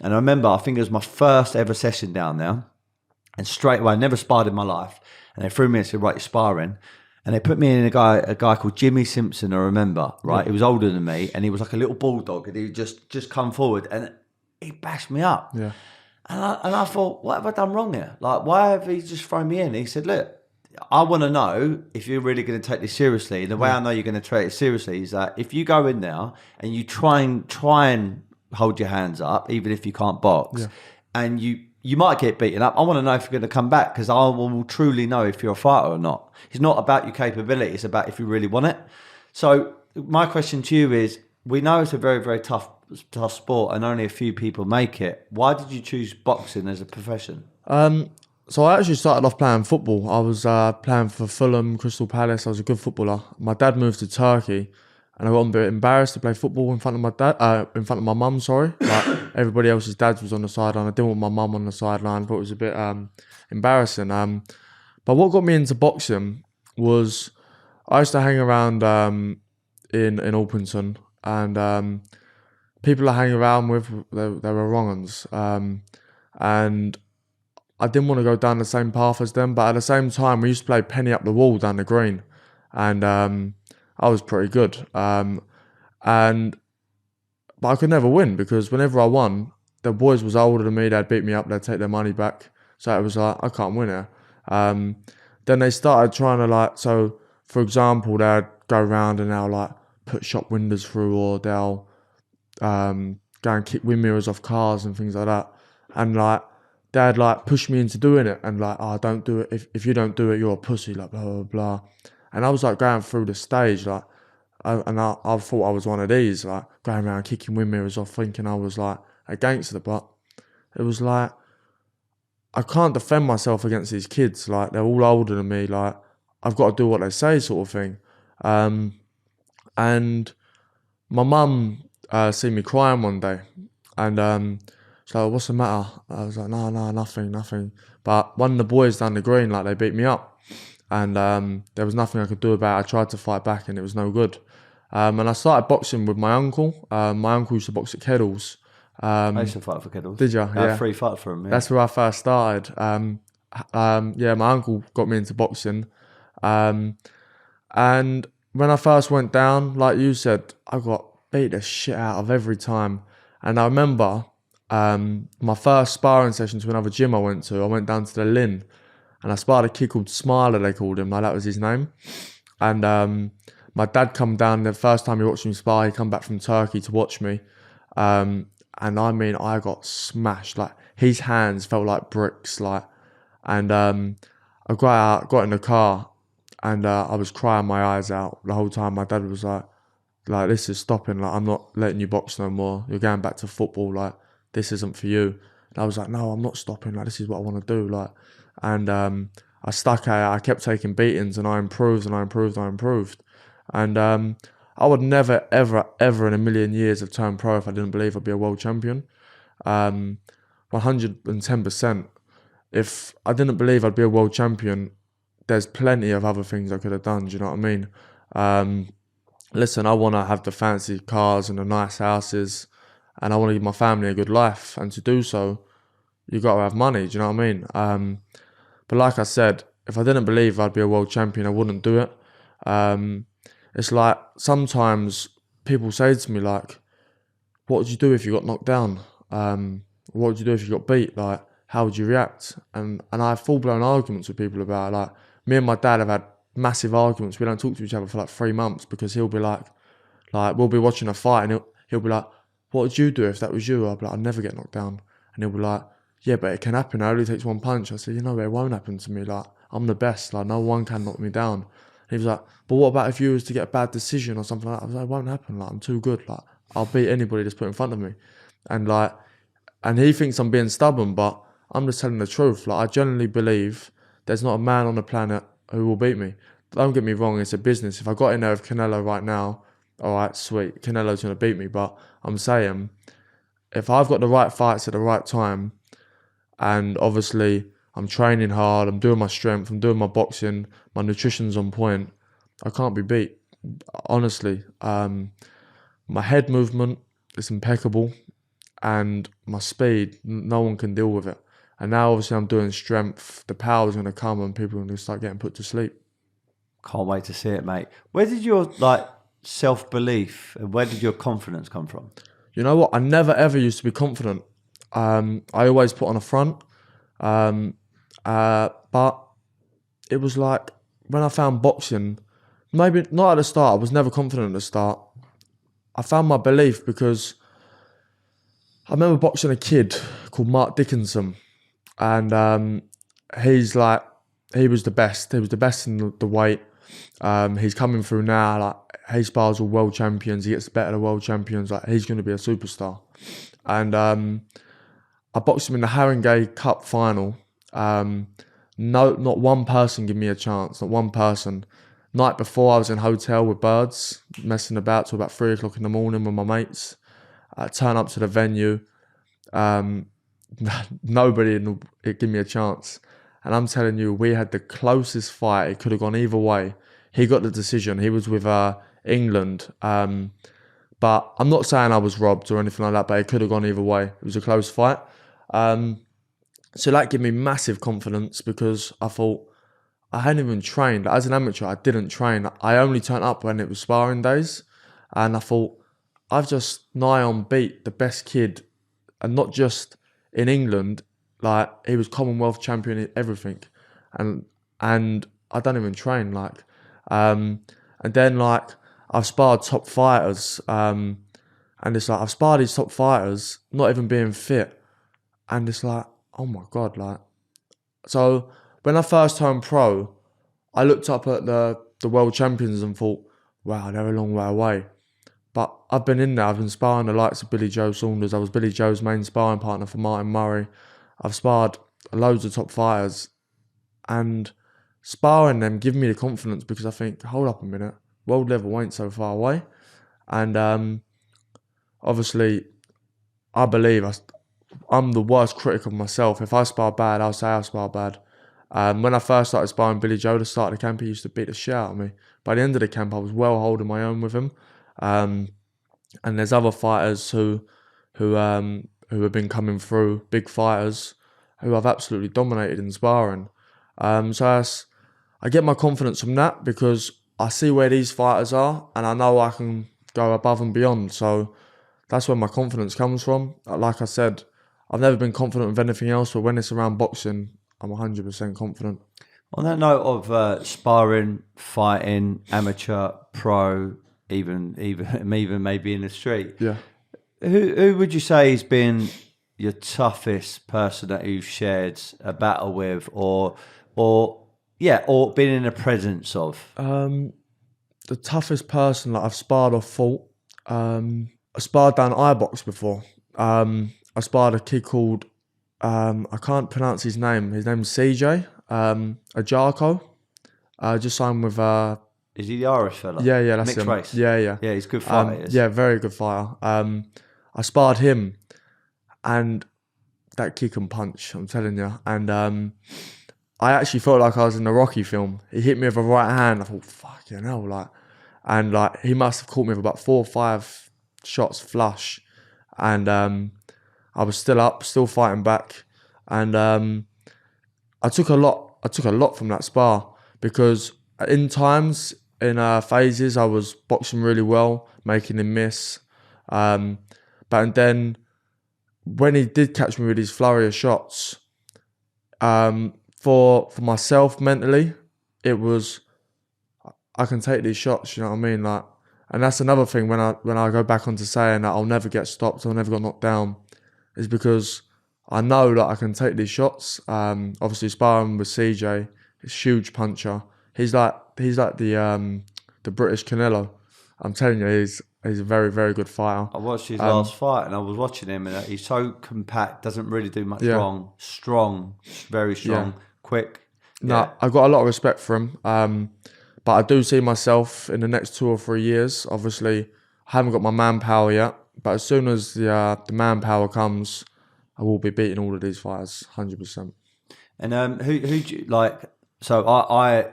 And I remember, I think it was my first ever session down there. And straight away, I never sparred in my life. And they threw me and said, right, you're sparring. And they put me in a guy called Jimmy Simpson, I remember, right? Yeah. He was older than me, and he was like a little bulldog, and he would just come forward, and he bashed me up. Yeah. And I thought, what have I done wrong here? Like, why have he just thrown me in? He said, look, I want to know if you're really going to take this seriously. And the way I know you're going to take it seriously is that if you go in there and you try and hold your hands up, even if you can't box, and you might get beaten up. I want to know if you're going to come back because I will truly know if you're a fighter or not. It's not about your capability. It's about if you really want it. So my question to you is, we know it's a very, very tough sport and only a few people make it. Why did you choose boxing as a profession? So I actually started off playing football. I was playing for Fulham, Crystal Palace. I was a good footballer. My dad moved to Turkey. And I got a bit embarrassed to play football in front of my dad, in front of my mum, sorry. Like, everybody else's dads was on the sideline. I didn't want my mum on the sideline, but it was a bit embarrassing. But what got me into boxing was I used to hang around in Alpington, and people I hang around with, they were wrong uns. And I didn't want to go down the same path as them, but at the same time, we used to play penny up the wall down the green. And I was pretty good, but I could never win because whenever I won, the boys was older than me. They'd beat me up. They'd take their money back. So it was like, I can't win here. Then they started trying to so for example, they'd go around and they'll put shop windows through, or they'll go and kick wind mirrors off cars and things like that. And they'd push me into doing it and oh, don't do it. If you don't do it, you're a pussy. Blah blah blah. And I was going through the stage, I thought I was one of these, going around kicking wind mirrors off, thinking I was a gangster. But it was I can't defend myself against these kids. They're all older than me. I've got to do what they say, sort of thing. And my mum seen me crying one day, and she's like, "What's the matter?" I was like, "No, nothing." But one of the boys down the green, they beat me up. And there was nothing I could do about it. I tried to fight back and it was no good. And I started boxing with my uncle. My uncle used to box at Keddles. I used to fight for Keddles. Did you? I had a free fight for him. Yeah. That's where I first started. My uncle got me into boxing. And when I first went down, like you said, I got beat the shit out of every time. And I remember my first sparring session to another gym I went down to the Lynn. And I sparred a kid called Smiler, they called him, that was his name. And my dad come down, the first time he watched me spar, he come back from Turkey to watch me. And I mean, I got smashed. His hands felt like bricks. And I got in the car, and I was crying my eyes out the whole time. My dad was like, this is stopping. I'm not letting you box no more. You're going back to football. This isn't for you. And I was like, no, I'm not stopping. This is what I want to do. And I stuck at it. I kept taking beatings, and I improved and I improved and I improved. And I would never, ever, ever in a million years have turned pro if I didn't believe I'd be a world champion. 110%. If I didn't believe I'd be a world champion, there's plenty of other things I could have done. Do you know what I mean? Listen, I want to have the fancy cars and the nice houses, and I want to give my family a good life. And to do so, you got to have money. Do you know what I mean? But like I said, if I didn't believe I'd be a world champion, I wouldn't do it. It's like sometimes people say to me like, "What would you do if you got knocked down? What would you do if you got beat? Like, how would you react?" And I have full blown arguments with people about it. Like, me and my dad have had massive arguments. We don't talk to each other for like 3 months because he'll be like we'll be watching a fight and he'll be like, "What would you do if that was you?" I'll be like, "I'd never get knocked down." And he'll be like, "Yeah, but it can happen. It only takes one punch." I said, "You know, it won't happen to me. Like, I'm the best. Like, no one can knock me down." And he was like, "But what about if you was to get a bad decision or something like that?" I was like, "It won't happen. Like, I'm too good. Like, I'll beat anybody that's put in front of me." And like, and he thinks I'm being stubborn, but I'm just telling the truth. Like, I genuinely believe there's not a man on the planet who will beat me. Don't get me wrong, it's a business. If I got in there with Canelo right now, all right, sweet, Canelo's going to beat me. But I'm saying, if I've got the right fights at the right time, and obviously I'm training hard, I'm doing my strength, I'm doing my boxing, my nutrition's on point, I can't be beat. Honestly, my head movement is impeccable, and my speed, no one can deal with it. And now obviously I'm doing strength, the power's going to come and people are going to start getting put to sleep. Can't wait to see it, mate. Where did your like self-belief and where did your confidence come from? You know what? I never ever used to be confident. I always put on a front. But it was like when I found boxing, maybe not at the start, I was never confident at the start. I found my belief because I remember boxing a kid called Mark Dickinson, and he was the best. He was the best in the weight. He's coming through now. Like, he spars all world champions. He gets better than world champions. Like, he's going to be a superstar. And I boxed him in the Haringey Cup final. Not one person gave me a chance. Not one person. Night before, I was in a hotel with birds, messing about till about 3 o'clock in the morning with my mates. I turn up to the venue. Nobody gave me a chance. And I'm telling you, we had the closest fight. It could have gone either way. He got the decision. He was with England. But I'm not saying I was robbed or anything like that, but it could have gone either way. It was a close fight. So that gave me massive confidence because I thought, I hadn't even trained. As an amateur, I didn't train. I only turned up when it was sparring days. And I thought, I've just nigh on beat the best kid, and not just in England. Like, he was Commonwealth champion in everything. And I don't even train. Like, and then like, I've sparred top fighters. And it's like, I've sparred these top fighters, not even being fit. And it's like, oh my God, like. So when I first turned pro, I looked up at the world champions and thought, wow, they're a long way away. But I've been in there, I've been sparring the likes of Billy Joe Saunders. I was Billy Joe's main sparring partner for Martin Murray. I've sparred loads of top fighters. And sparring them give me the confidence because I think, hold up a minute, world level ain't so far away. And obviously, I believe I'm the worst critic of myself. If I spar bad, I'll say I spar bad. When I first started sparring Billy Joe, the start of the camp, he used to beat the shit out of me. By the end of the camp, I was well holding my own with him. And there's other fighters who have been coming through, big fighters, who I've absolutely dominated in sparring. So I get my confidence from that because I see where these fighters are and I know I can go above and beyond. So that's where my confidence comes from. Like I said, I've never been confident with anything else, but when it's around boxing, I'm 100% confident. On that note of sparring, fighting, amateur, pro, even maybe in the street. Yeah. Who would you say has been your toughest person that you've shared a battle with, or been in the presence of? The toughest person that I've sparred or fought. I sparred down iBox before. I sparred a kid called I can't pronounce his name. His name's CJ. a Jarko. Just signed with Is he the Irish fella? yeah, that's Mixed him. race. Yeah. Yeah, he's a good fighter. He is. Yeah, very good fighter. I sparred him, and that kick and punch, I'm telling you. And I actually felt like I was in a Rocky film. He hit me with a right hand. I thought, fucking hell, like, and like he must have caught me with about 4 or 5 shots flush, and I was still up, still fighting back, and I took a lot from that spar, because in times, in phases, I was boxing really well, making him miss, but then when he did catch me with his flurry of shots, for myself mentally, it was, I can take these shots, you know what I mean? Like, and that's another thing when I go back onto saying that I'll never get stopped, I'll never get knocked down, is because I know that I can take these shots. Obviously sparring with CJ, he's a huge puncher. He's like the British Canelo. I'm telling you, he's a very, very good fighter. I watched his last fight, and I was watching him, and he's so compact, doesn't really do much wrong. Strong, very strong, quick. No, I got a lot of respect for him. But I do see myself in the next 2 or 3 years. Obviously, I haven't got my manpower yet, but as soon as the manpower comes, I will be beating all of these fighters, 100%. And who do you like? So I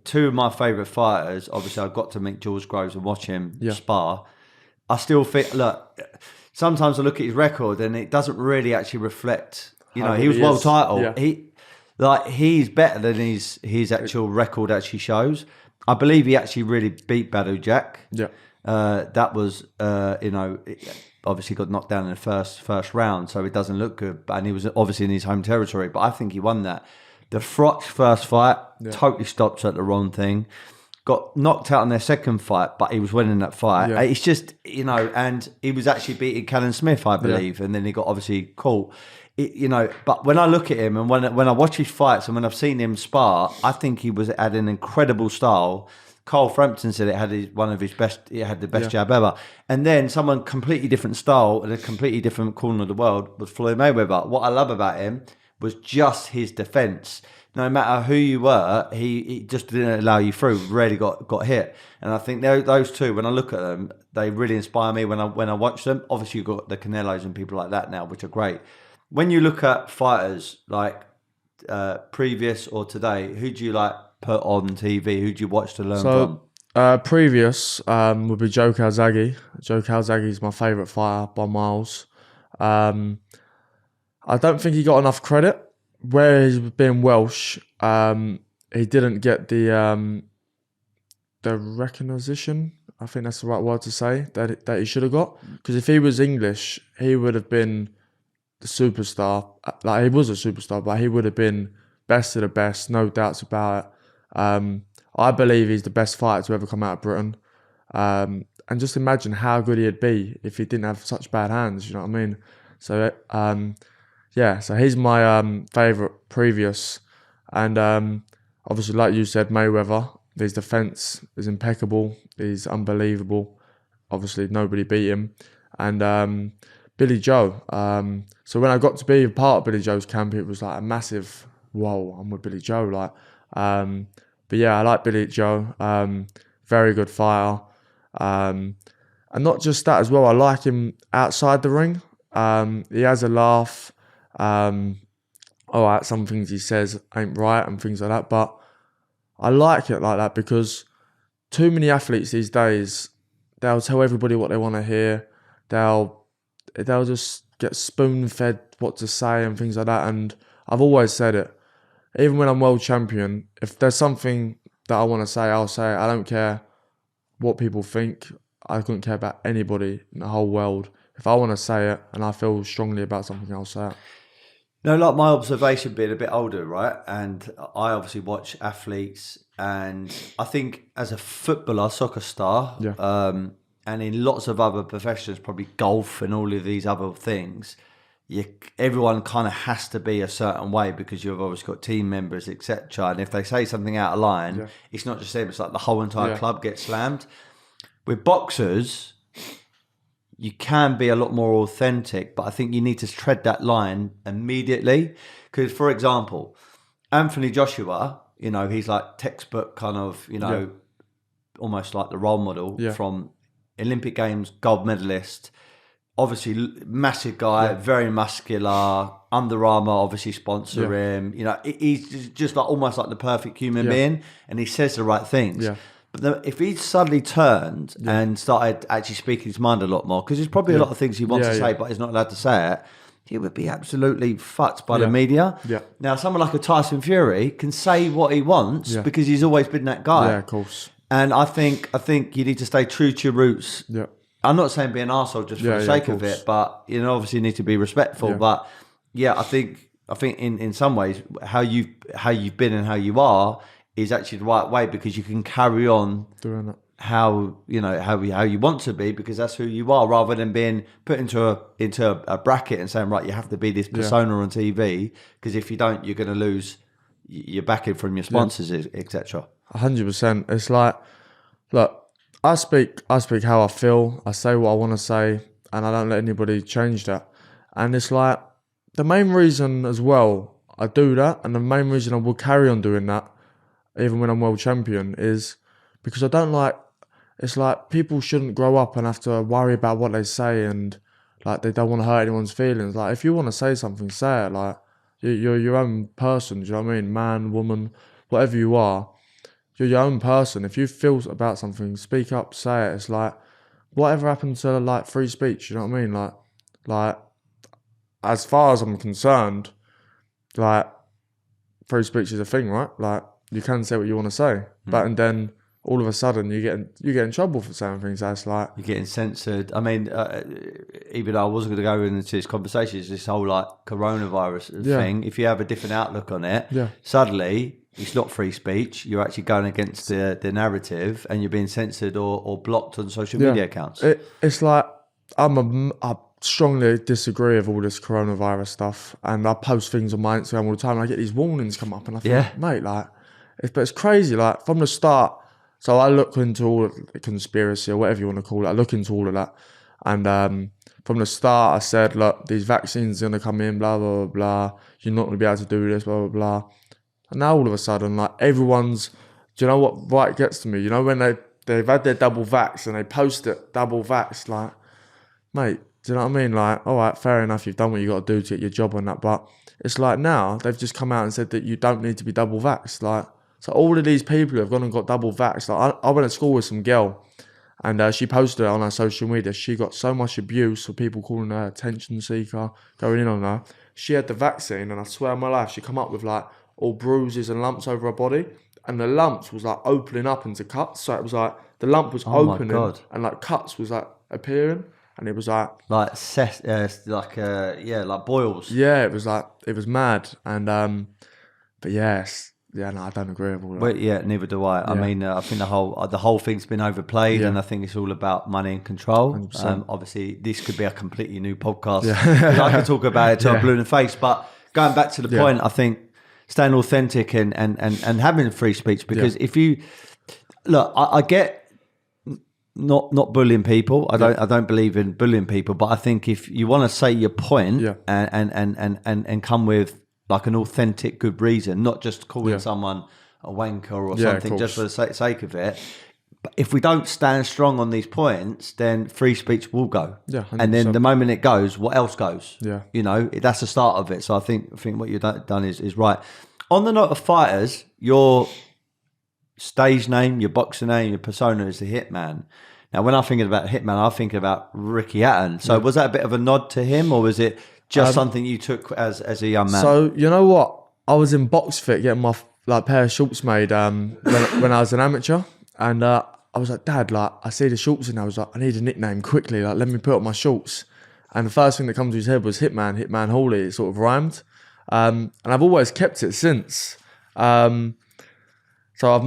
2 of my favourite fighters. Obviously, I got to meet George Groves and watch him spar. I still feel, look, sometimes I look at his record and it doesn't really actually reflect. You know, he was world title. Yeah. He's better than his actual record actually shows. I believe he actually really beat Badu Jack. Yeah. That was obviously got knocked down in the first round, so it doesn't look good. And he was obviously in his home territory, but I think he won that. The Froch first fight totally stopped at the wrong thing. Got knocked out in their second fight, but he was winning that fight. Yeah. It's just, and he was actually beating Callum Smith, I believe, and then he got obviously caught. But when I look at him and when I watch his fights and when I've seen him spar, I think he had an incredible style. Carl Frampton said it had the best jab ever. And then someone completely different style in a completely different corner of the world was Floyd Mayweather. What I love about him was just his defense. No matter who you were, he just didn't allow you through. Rarely got hit. And I think those 2, when I look at them, they really inspire me when I watch them. Obviously, you've got the Canelos and people like that now, which are great. When you look at fighters like previous or today, who do you like put on TV? Who do you watch to learn from? Previous would be Joe Calzaghe. Joe Calzaghe is my favourite fighter by miles. I don't think he got enough credit. Where he's been Welsh, he didn't get the recognition. I think that's the right word to say, that he should have got. Because if he was English, he would have been the superstar. Like, he was a superstar, but he would have been best of the best, no doubts about it. I believe he's the best fighter to ever come out of Britain. And just imagine how good he'd be if he didn't have such bad hands, you know what I mean? So, so he's my favourite previous. And obviously, like you said, Mayweather, his defence is impeccable. He's unbelievable. Obviously, nobody beat him. And Billy Joe. So when I got to be a part of Billy Joe's camp, it was like a massive, whoa, I'm with Billy Joe. But yeah, I like Billy Joe. Very good fighter. And not just that as well, I like him outside the ring. He has a laugh. Some things he says ain't right and things like that, but I like it like that, because too many athletes these days, they'll tell everybody what they want to hear. They'll just get spoon-fed what to say and things like that. And I've always said it, even when I'm world champion, if there's something that I want to say, I'll say it. I don't care what people think. I couldn't care about anybody in the whole world. If I want to say it and I feel strongly about something, I'll say it. No, like my observation being a bit older, right? And I obviously watch athletes, and I think as a footballer, soccer star, and in lots of other professions, probably golf and all of these other things, everyone kind of has to be a certain way because you've obviously got team members, etc. And if they say something out of line, it's not just them, it's like the whole entire club gets slammed. With boxers, you can be a lot more authentic, but I think you need to tread that line immediately. Because, for example, Anthony Joshua, you know, he's like textbook kind of, you know, almost like the role model from Olympic Games gold medalist. Obviously, massive guy, very muscular. Under Armour obviously sponsor him. You know, he's just like almost like the perfect human being, and he says the right things. Yeah. But if he suddenly turned and started actually speaking his mind a lot more, because there's probably a lot of things he wants to say, but he's not allowed to say it, he would be absolutely fucked by the media. Yeah. Now, someone like a Tyson Fury can say what he wants because he's always been that guy. Yeah, of course. And I think you need to stay true to your roots. Yeah. I'm not saying be an arsehole just for the sake of it, but you know, obviously you need to be respectful. Yeah. But yeah, I think in some ways how you've been and how you are is actually the right way, because you can carry on doing it how you want to be, because that's who you are, rather than being put into a bracket and saying, right, you have to be this persona on TV, because if you don't, you're going to lose your backing from your sponsors, etc. 100%. It's like, look, I speak how I feel. I say what I want to say, and I don't let anybody change that. And it's like, the main reason as well I do that, and the main reason I will carry on doing that, even when I'm world champion, is because I don't like. It's like, people shouldn't grow up and have to worry about what they say, and like they don't want to hurt anyone's feelings. Like, if you want to say something, say it. Like, you're your own person. Do you know what I mean? Man, woman, whatever you are. You're your own person. If you feel about something, speak up, say it. It's like, whatever happened to like free speech? You know what I mean? Like as far as I'm concerned, like, free speech is a thing, right? Like, you can say what you want to say, but and then all of a sudden you get in trouble for saying things. That's like, you're getting censored. I mean, even though I wasn't going to go into this conversation, it's this whole like coronavirus thing. If you have a different outlook on it, suddenly it's not free speech. You're actually going against the narrative, and you're being censored or blocked on social media accounts. It's like, I strongly disagree with all this coronavirus stuff, and I post things on my Instagram all the time, and I get these warnings come up, and I think, mate, like, but it's crazy. Like, from the start, so I look into all of the conspiracy, or whatever you want to call it. I look into all of that, and from the start, I said, look, these vaccines are going to come in, blah, blah, blah, blah. You're not going to be able to do this, blah, blah, blah. And now all of a sudden, like, everyone's, do you know what right gets to me? You know, when they've had their double vax and they post it, double vax, like, mate, do you know what I mean? Like, all right, fair enough, you've done what you got to do to get your job on that, but it's like, now they've just come out and said that you don't need to be double vaxxed. Like, so all of these people have gone and got double vaxxed. Like, I went to school with some girl, and she posted it on her social media. She got so much abuse for people calling her attention seeker, going in on her. She had the vaccine, and I swear on my life, she come up with like all bruises and lumps over her body, and the lumps was like opening up into cuts. So it was like the lump was opening, and like cuts was like appearing, and it was like like boils. Yeah, it was like, it was mad, and but yes. Yeah, no, I don't agree with all that. But yeah, neither do I. I mean, I think the whole thing's been overplayed, and I think it's all about money and control. Obviously, this could be a completely new podcast. I could talk about it till I'm blue in the face. But going back to the point, I think staying authentic and having free speech, because if you look, I get not bullying people. I don't believe in bullying people, but I think if you want to say your point and come with like an authentic good reason, not just calling someone a wanker or something just for the sake of it. But if we don't stand strong on these points, then free speech will go. Yeah, 100%. And then the moment it goes, what else goes? Yeah, you know, that's the start of it. So I think what you've done is right. On the note of fighters, your stage name, your boxer name, your persona is the Hitman. Now, when I'm thinking about Hitman, I'm thinking about Ricky Hatton. So was that a bit of a nod to him, or was it just something you took as a young man? So, you know what? I was in box fit getting my pair of shorts made when I was an amateur. And I was like, Dad, like, I see the shorts, and I was like, I need a nickname quickly. Like, let me put up my shorts. And the first thing that comes to his head was Hitman Hawley. It sort of rhymed. And I've always kept it since. So I've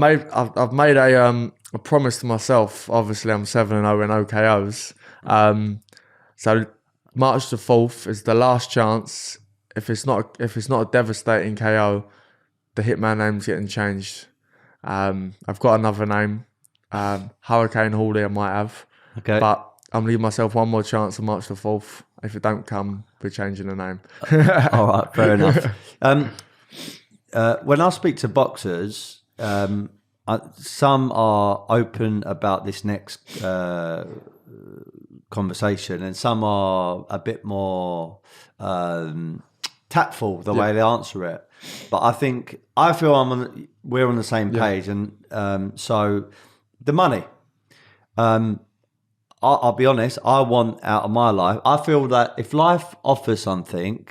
made a promise to myself. Obviously, I'm 7-0 in OKOs. So March the 4th is the last chance. If it's not a devastating KO, the Hitman name's getting changed. I've got another name, Hurricane Hawley. I might have, but I'm leaving myself one more chance on March the 4th. If it don't come, we're changing the name. All right, fair enough. when I speak to boxers, some are open about this next conversation, and some are a bit more tactful the way they answer it. But I feel we're on the same page, and so the money. I'll be honest. I want out of my life. I feel that if life offers something,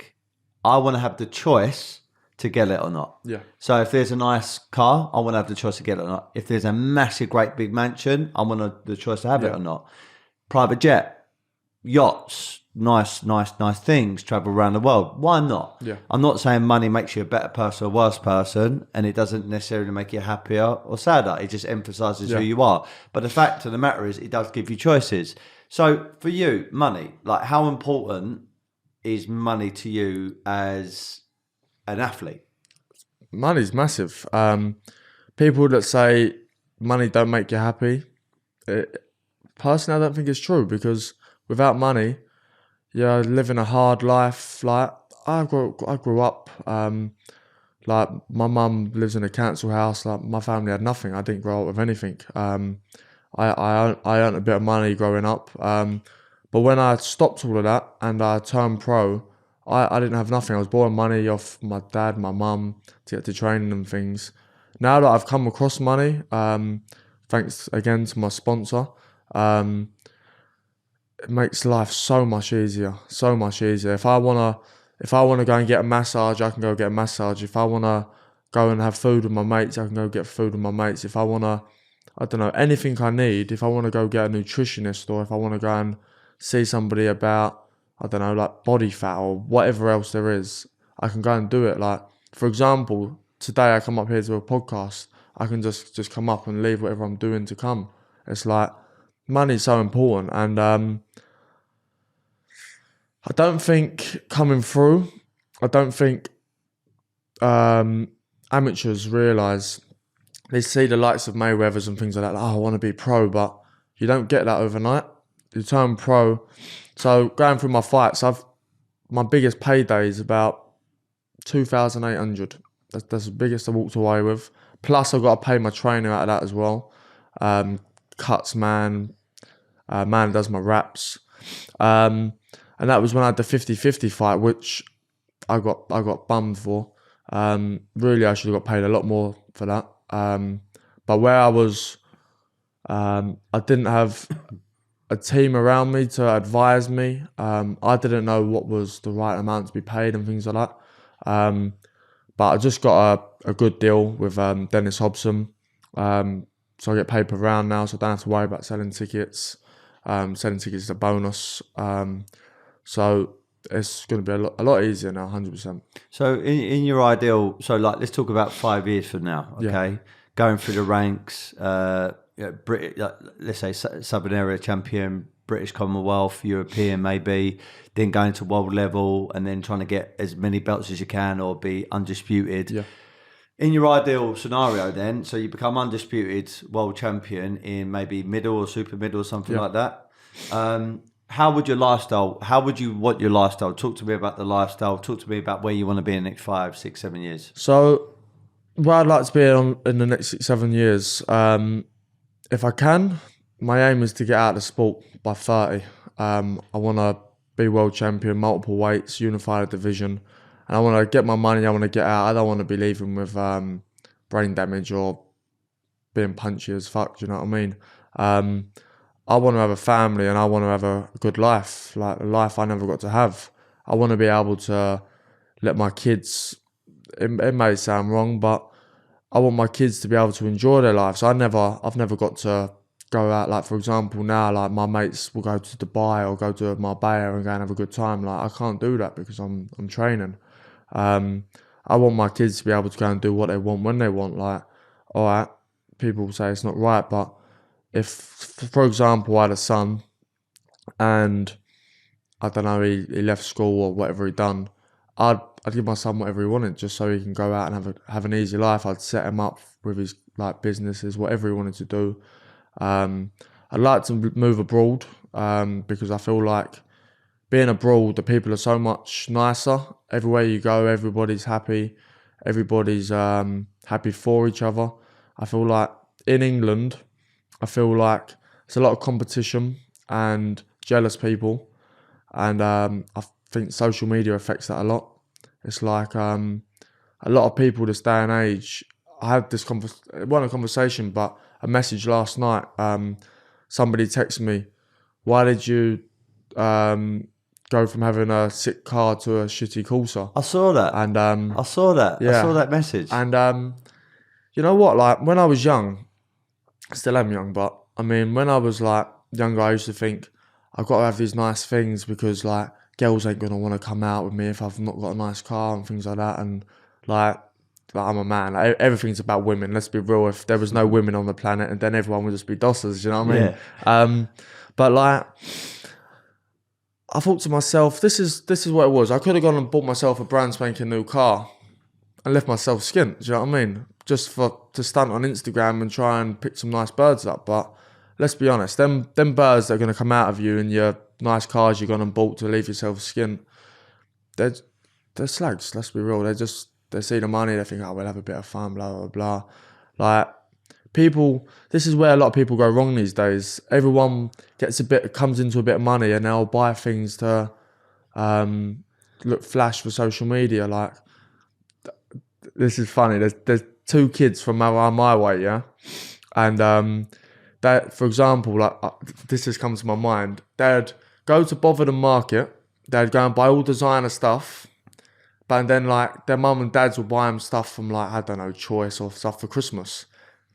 I want to have the choice to get it or not. Yeah. So if there's a nice car, I want to have the choice to get it or not. If there's a massive, great big mansion, I want the choice to have it or not. Private jet, yachts, nice things, travel around the world. Why not? Yeah. I'm not saying money makes you a better person or worse person, and it doesn't necessarily make you happier or sadder. It just emphasizes who you are. But the fact of the matter is, it does give you choices. So for you, money, like how important is money to you as an athlete? Money's massive. People that say money don't make you happy, personally, I don't think it's true, because without money, you're living a hard life. Like I grew up, like my mum lives in a council house. Like my family had nothing. I didn't grow up with anything. I earned a bit of money growing up. But when I stopped all of that and I turned pro, I didn't have nothing. I was borrowing money off my dad, my mum, to get to training and things. Now that I've come across money, thanks again to my sponsor, it makes life so much easier. If I wanna go and get a massage, I can go get a massage. If I wanna go and have food with my mates, I can go get food with my mates. If I wanna, I don't know, anything I need, if I wanna go get a nutritionist, or if I wanna go and see somebody about, I don't know, like body fat or whatever else there is, I can go and do it. Like, for example, today I come up here to a podcast, I can just come up and leave whatever I'm doing to come. It's like, money's so important. And I don't think amateurs realise, they see the likes of Mayweather's and things like that, like, oh, I want to be pro, but you don't get that overnight. You turn pro. So going through my fights, my biggest payday is about 2,800. That's the biggest I walked away with. Plus I've got to pay my trainer out of that as well. Cuts man does my wraps. And that was when I had the 50-50 fight, which I got bummed for. Really, I should have got paid a lot more for that. But where I was, I didn't have a team around me to advise me. I didn't know what was the right amount to be paid and things like that. But I just got a good deal with Dennis Hobson. So I get paid per round now, so I don't have to worry about selling tickets. Selling tickets is a bonus. So it's going to be a lot easier now, 100%. So in your ideal, so like let's talk about 5 years from now, okay? Yeah. Going through the ranks, let's say Southern Area champion, British Commonwealth, European maybe, then going to world level and then trying to get as many belts as you can or be undisputed. Yeah. In your ideal scenario then, so you become undisputed world champion in maybe middle or super middle or something like that. How would you want your lifestyle? Talk to me about the lifestyle. Talk to me about where you want to be in the next 5, 6, 7 years. So where I'd like to be in the next 6, 7 years, if I can, my aim is to get out of the sport by 30. I want to be world champion, multiple weights, unified division. And I want to get my money, I want to get out. I don't want to be leaving with brain damage or being punchy as fuck, do you know what I mean? I want to have a family and I want to have a good life, like a life I never got to have. I want to be able to let my kids, it may sound wrong, but I want my kids to be able to enjoy their lives. I've never got to go out, like for example now, like my mates will go to Dubai or go to Marbella and go and have a good time. Like I can't do that because I'm training. I want my kids to be able to go and do what they want when they want. Like, all right, people say it's not right, but if, for example, I had a son and I don't know, he left school or whatever he done, I'd give my son whatever he wanted just so he can go out and have an easy life. I'd set him up with his like businesses, whatever he wanted to do. I'd like to move abroad because I feel like being abroad, the people are so much nicer. Everywhere you go, everybody's happy. everybody's happy for each other. I feel like in England, I feel like there's a lot of competition and jealous people, and I think social media affects that a lot. It's like a lot of people this day and age. I had this it wasn't a conversation, but a message last night. Somebody texted me, "Why did you go from having a sick car to a shitty Corsa?" I saw that. And I saw that. yeah. I saw that message. And you know what? Like when I was young, I still am young, but I mean, when I was like younger, I used to think I've got to have these nice things because like girls ain't gonna want to come out with me if I've not got a nice car and things like that. And like I'm a man. Like, everything's about women. Let's be real. If there was no women on the planet, and then everyone would just be dossers. You know what I mean? Yeah. But like, I thought to myself, this is what it was. I could have gone and bought myself a brand spanking new car and left myself skint. Do you know what I mean? Just to stunt on Instagram and try and pick some nice birds up. But let's be honest, them birds that are going to come out of you in your nice cars you're gone and bought to leave yourself skint, they're slags. Let's be real. They see the money, they think, oh, we'll have a bit of fun, blah blah blah. Like people, this is where a lot of people go wrong these days. Everyone comes into a bit of money and they'll buy things to look flash for social media. Like this is funny. There's 2 kids from around my way, yeah, and that, for example, like this has come to my mind. They'd go to Botherden Market. They'd go and buy all designer stuff. But then, like, their mum and dads will buy them stuff from, like, I don't know, Choice or stuff for Christmas.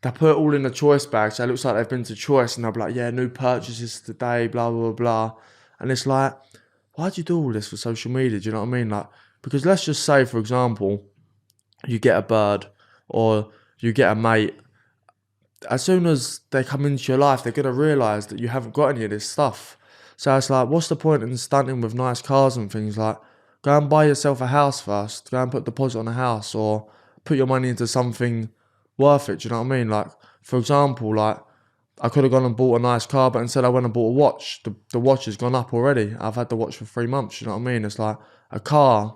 They put it all in the Choice bag, so it looks like they've been to Choice, and they'll be like, yeah, new purchases today, blah, blah, blah. And it's like, why'd you do all this for social media? Do you know what I mean? Like, because let's just say, for example, you get a bird or you get a mate. As soon as they come into your life, they're going to realise that you haven't got any of this stuff. So it's like, what's the point in stunting with nice cars and things? Like, go and buy yourself a house first. Go and put a deposit on a house or put your money into something worth it. Do you know what I mean? Like, for example, like I could have gone and bought a nice car, but instead I went and bought a watch. The watch has gone up already. I've had the watch for 3 months. You know what I mean? It's like a car,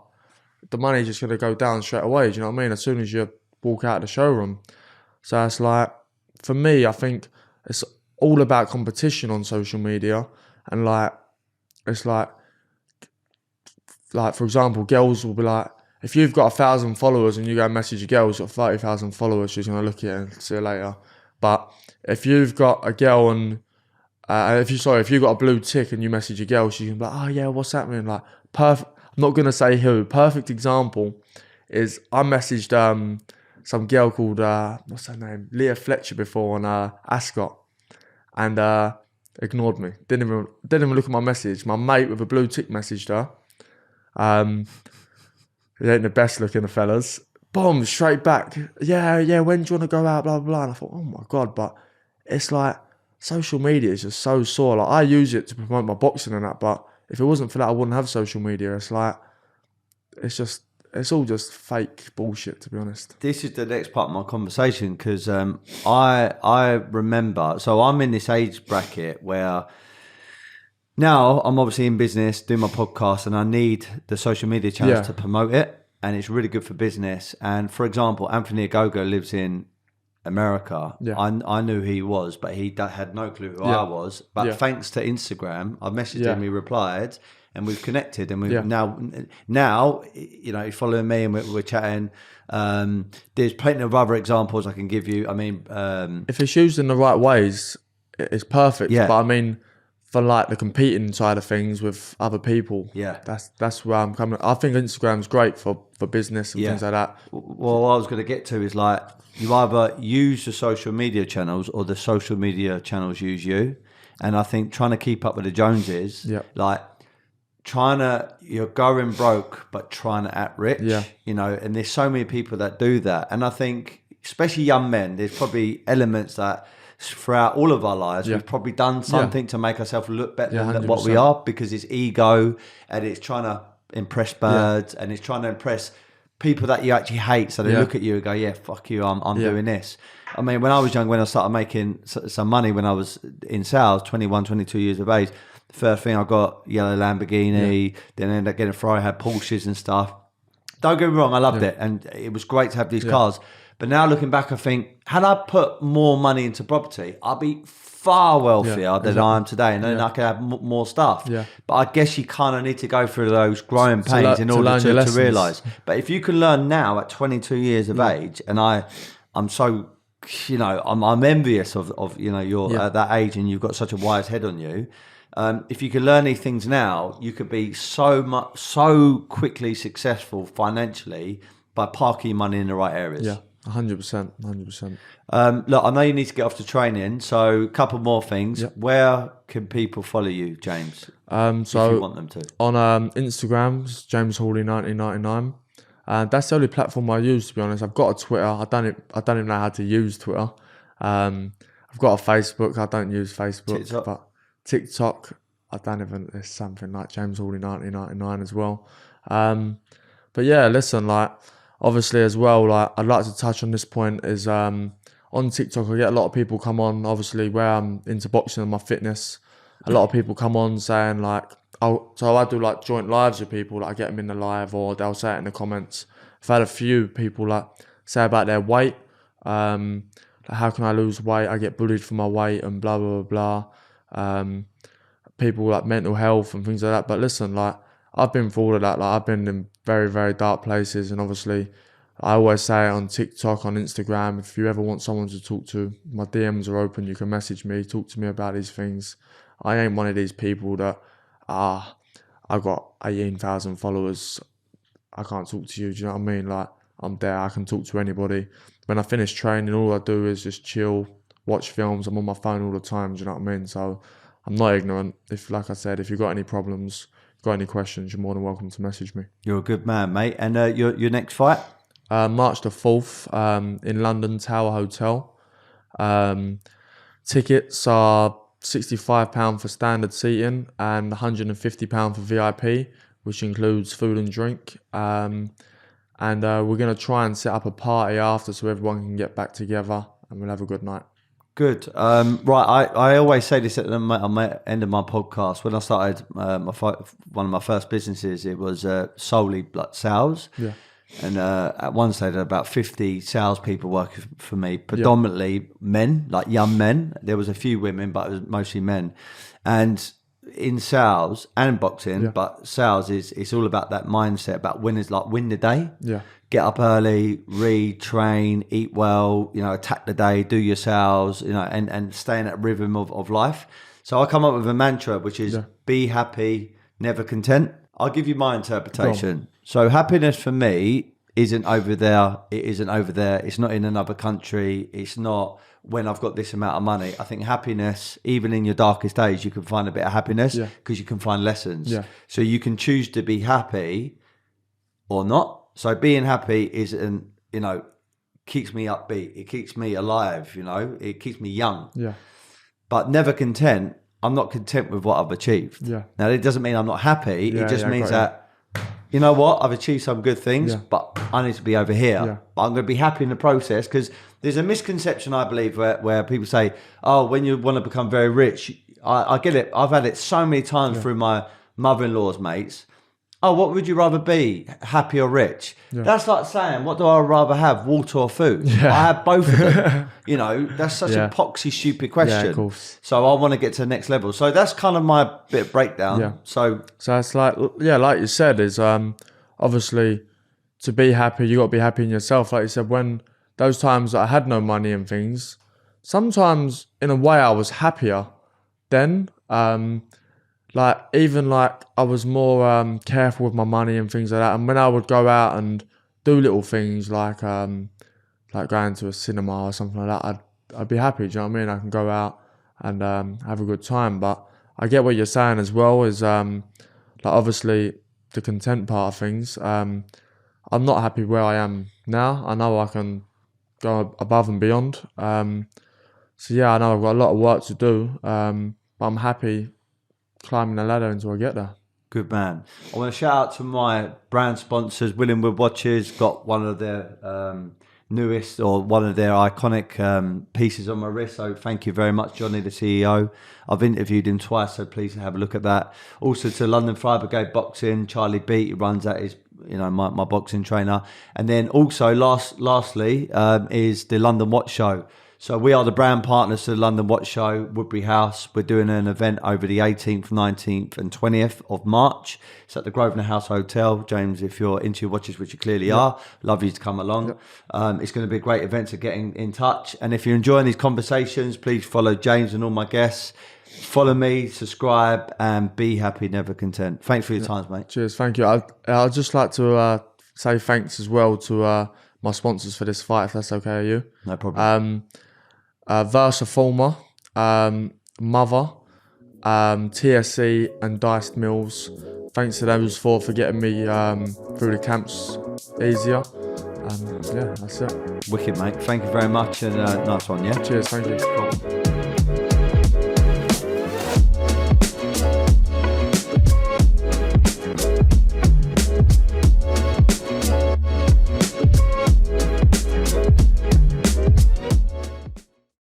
the money's just going to go down straight away. Do you know what I mean? As soon as you walk out of the showroom. So it's like, for me, I think it's all about competition on social media. And like, it's like, for example, girls will be like, if you've got 1,000 followers and you go and message a girl who's got 30,000 followers, she's going to look at it and see you later. But if you've got a girl and, if you've got a blue tick and you message a girl, she's going to be like, oh yeah, what's happening? Like, I'm not going to say who. Perfect example is I messaged some girl called, what's her name? Leah Fletcher before on Ascot. And ignored me. Didn't even look at my message. My mate with a blue tick messaged her. He ain't the best looking of fellas. Boom, straight back. Yeah, when do you want to go out? Blah, blah, blah. And I thought, oh my God, but it's like social media is just so sore. Like I use it to promote my boxing and that, but if it wasn't for that, I wouldn't have social media. It's like, it's all just fake bullshit, to be honest. This is the next part of my conversation because I remember, so I'm in this age bracket where now I'm obviously in business, doing my podcast, and I need the social media channels to promote it, and it's really good for business. And for example, Anthony Agogo lives in America. Yeah. I knew who he was, but he had no clue who I was. But thanks to Instagram, I messaged him, he replied, and we've connected, and we've now you know, he's following me, and we're chatting. There's plenty of other examples I can give you. I mean, if it's used in the right ways, it's perfect. Yeah. But I mean, for like the competing side of things with other people, that's where I'm coming. I think Instagram's great for business and things like that. Well, what I was going to get to is like, you either use the social media channels or the social media channels use you. And I think trying to keep up with the Joneses, like you're going broke, but trying to act rich, you know, and there's so many people that do that. And I think, especially young men, there's probably elements that throughout all of our lives, we've probably done something to make ourselves look better than what we are, because it's ego and it's trying to impress birds and it's trying to impress people that you actually hate. So they look at you and go, yeah, fuck you, I'm doing this. I mean, when I was young, when I started making some money, when I was in sales, 21, 22 years of age, the first thing I got, yellow Lamborghini, then I ended up getting Ferrari, had Porsches and stuff. Don't get me wrong, I loved it, and it was great to have these cars. But now looking back, I think, had I put more money into property, I'd be far wealthier than I am today, and then I could have more stuff. Yeah. But I guess you kind of need to go through those growing pains in order to realise. But if you can learn now at 22 years of age, and I'm so, I'm envious of you're at that age and you've got such a wise head on you. If you can learn these things now, you could be so quickly successful financially by parking money in the right areas. Yeah, 100%, 100%. Look, I know you need to get off to training, so a couple more things. Yep. Where can people follow you, James? So if you want them to. On Instagram, it's James Hawley 1999. That's the only platform I use, to be honest. I've got a Twitter. I don't even know how to use Twitter. I've got a Facebook. I don't use Facebook. TikTok. But TikTok, I don't even. There's something like James Hawley 1999 as well. But yeah, listen, like obviously as well, like I'd like to touch on this point is on TikTok I get a lot of people come on, obviously where I'm into boxing and my fitness. A lot of people come on saying like, so I do like joint lives with people, like I get them in the live or they'll say it in the comments. I've had a few people like say about their weight, like how can I lose weight? I get bullied for my weight and blah, blah, blah, blah. People like mental health and things like that. But listen, like I've been through all of that. Like I've been in very, very dark places, and obviously I always say it on TikTok, on Instagram, if you ever want someone to talk to, my DMs are open. You can message me, talk to me about these things. I ain't one of these people that, I got 18,000 followers, I can't talk to you, do you know what I mean? Like, I'm there, I can talk to anybody. When I finish training, all I do is just chill, watch films, I'm on my phone all the time, do you know what I mean? So, I'm not ignorant. If, like I said, if you've got any problems, got any questions, you're more than welcome to message me. You're a good man, mate. And your next fight? March the 4th, in London, Tower Hotel. Tickets are £65 for standard seating and £150 for VIP, which includes food and drink. And we're going to try and set up a party after so everyone can get back together and we'll have a good night. Good. Right, I always say this at the end of my podcast. When I started one of my first businesses, it was solely sales. Yeah. And at one stage, there were about 50 salespeople working for me, predominantly men, like young men. There was a few women, but it was mostly men. And in sales and boxing, but sales it's all about that mindset, about winners, like win the day. Yeah. Get up early, read, train, eat well, attack the day, do your sales, and stay in that rhythm of life. So I come up with a mantra, which is be happy, never content. I'll give you my interpretation. So happiness for me isn't over there. It isn't over there. It's not in another country. It's not when I've got this amount of money. I think happiness, even in your darkest days, you can find a bit of happiness because you can find lessons. Yeah. So you can choose to be happy or not. So being happy keeps me upbeat. It keeps me alive, it keeps me young. Yeah. But never content. I'm not content with what I've achieved. Yeah. Now, it doesn't mean I'm not happy. It just means that, you know what, I've achieved some good things, but I need to be over here. Yeah. But I'm going to be happy in the process, because there's a misconception, I believe, where people say, oh, when you want to become very rich, I get it. I've had it so many times through my mother-in-law's mates. Oh, what would you rather be, happy or rich? Yeah. That's like saying, what do I rather have, water or food? Yeah. I have both of them. That's such a poxy, stupid question. Yeah, of course. So I want to get to the next level. So that's kind of my bit of breakdown. Yeah. So it's like you said, is obviously to be happy, you got to be happy in yourself. Like you said, when those times that I had no money and things, sometimes in a way I was happier then. I was more careful with my money and things like that. And when I would go out and do little things like going to a cinema or something like that, I'd be happy. Do you know what I mean? I can go out and have a good time. But I get what you're saying as well. Is obviously the content part of things. I'm not happy where I am now. I know I can go above and beyond. I know I've got a lot of work to do. But I'm happy climbing the ladder until I get there. Good man. I want to shout out to my brand sponsors. Willingwood Watches got one of their newest or one of their iconic pieces on my wrist. So thank you very much, Johnny, the CEO. I've interviewed him twice, so please have a look at that. Also to London Fire Brigade Boxing, Charlie Beat, he runs that. He's my boxing trainer. And then also lastly is the London Watch Show. So we are the brand partners to the London Watch Show, Woodbury House. We're doing an event over the 18th, 19th and 20th of March. It's at the Grosvenor House Hotel. James, if you're into your watches, which you clearly are, love you to come along. It's going to be a great event to get in touch. And if you're enjoying these conversations, please follow James and all my guests. Follow me, subscribe, and be happy, never content. Thanks for your time, mate. Cheers, thank you. I'd just like to say thanks as well to my sponsors for this fight, if that's okay with you. No problem. Versa Former, Mother, TSC and Diced Mills. Thanks to those for getting me through the camps easier. Yeah, that's it. Wicked, mate. Thank you very much, and nice one, yeah? Cheers, thank you. Cool.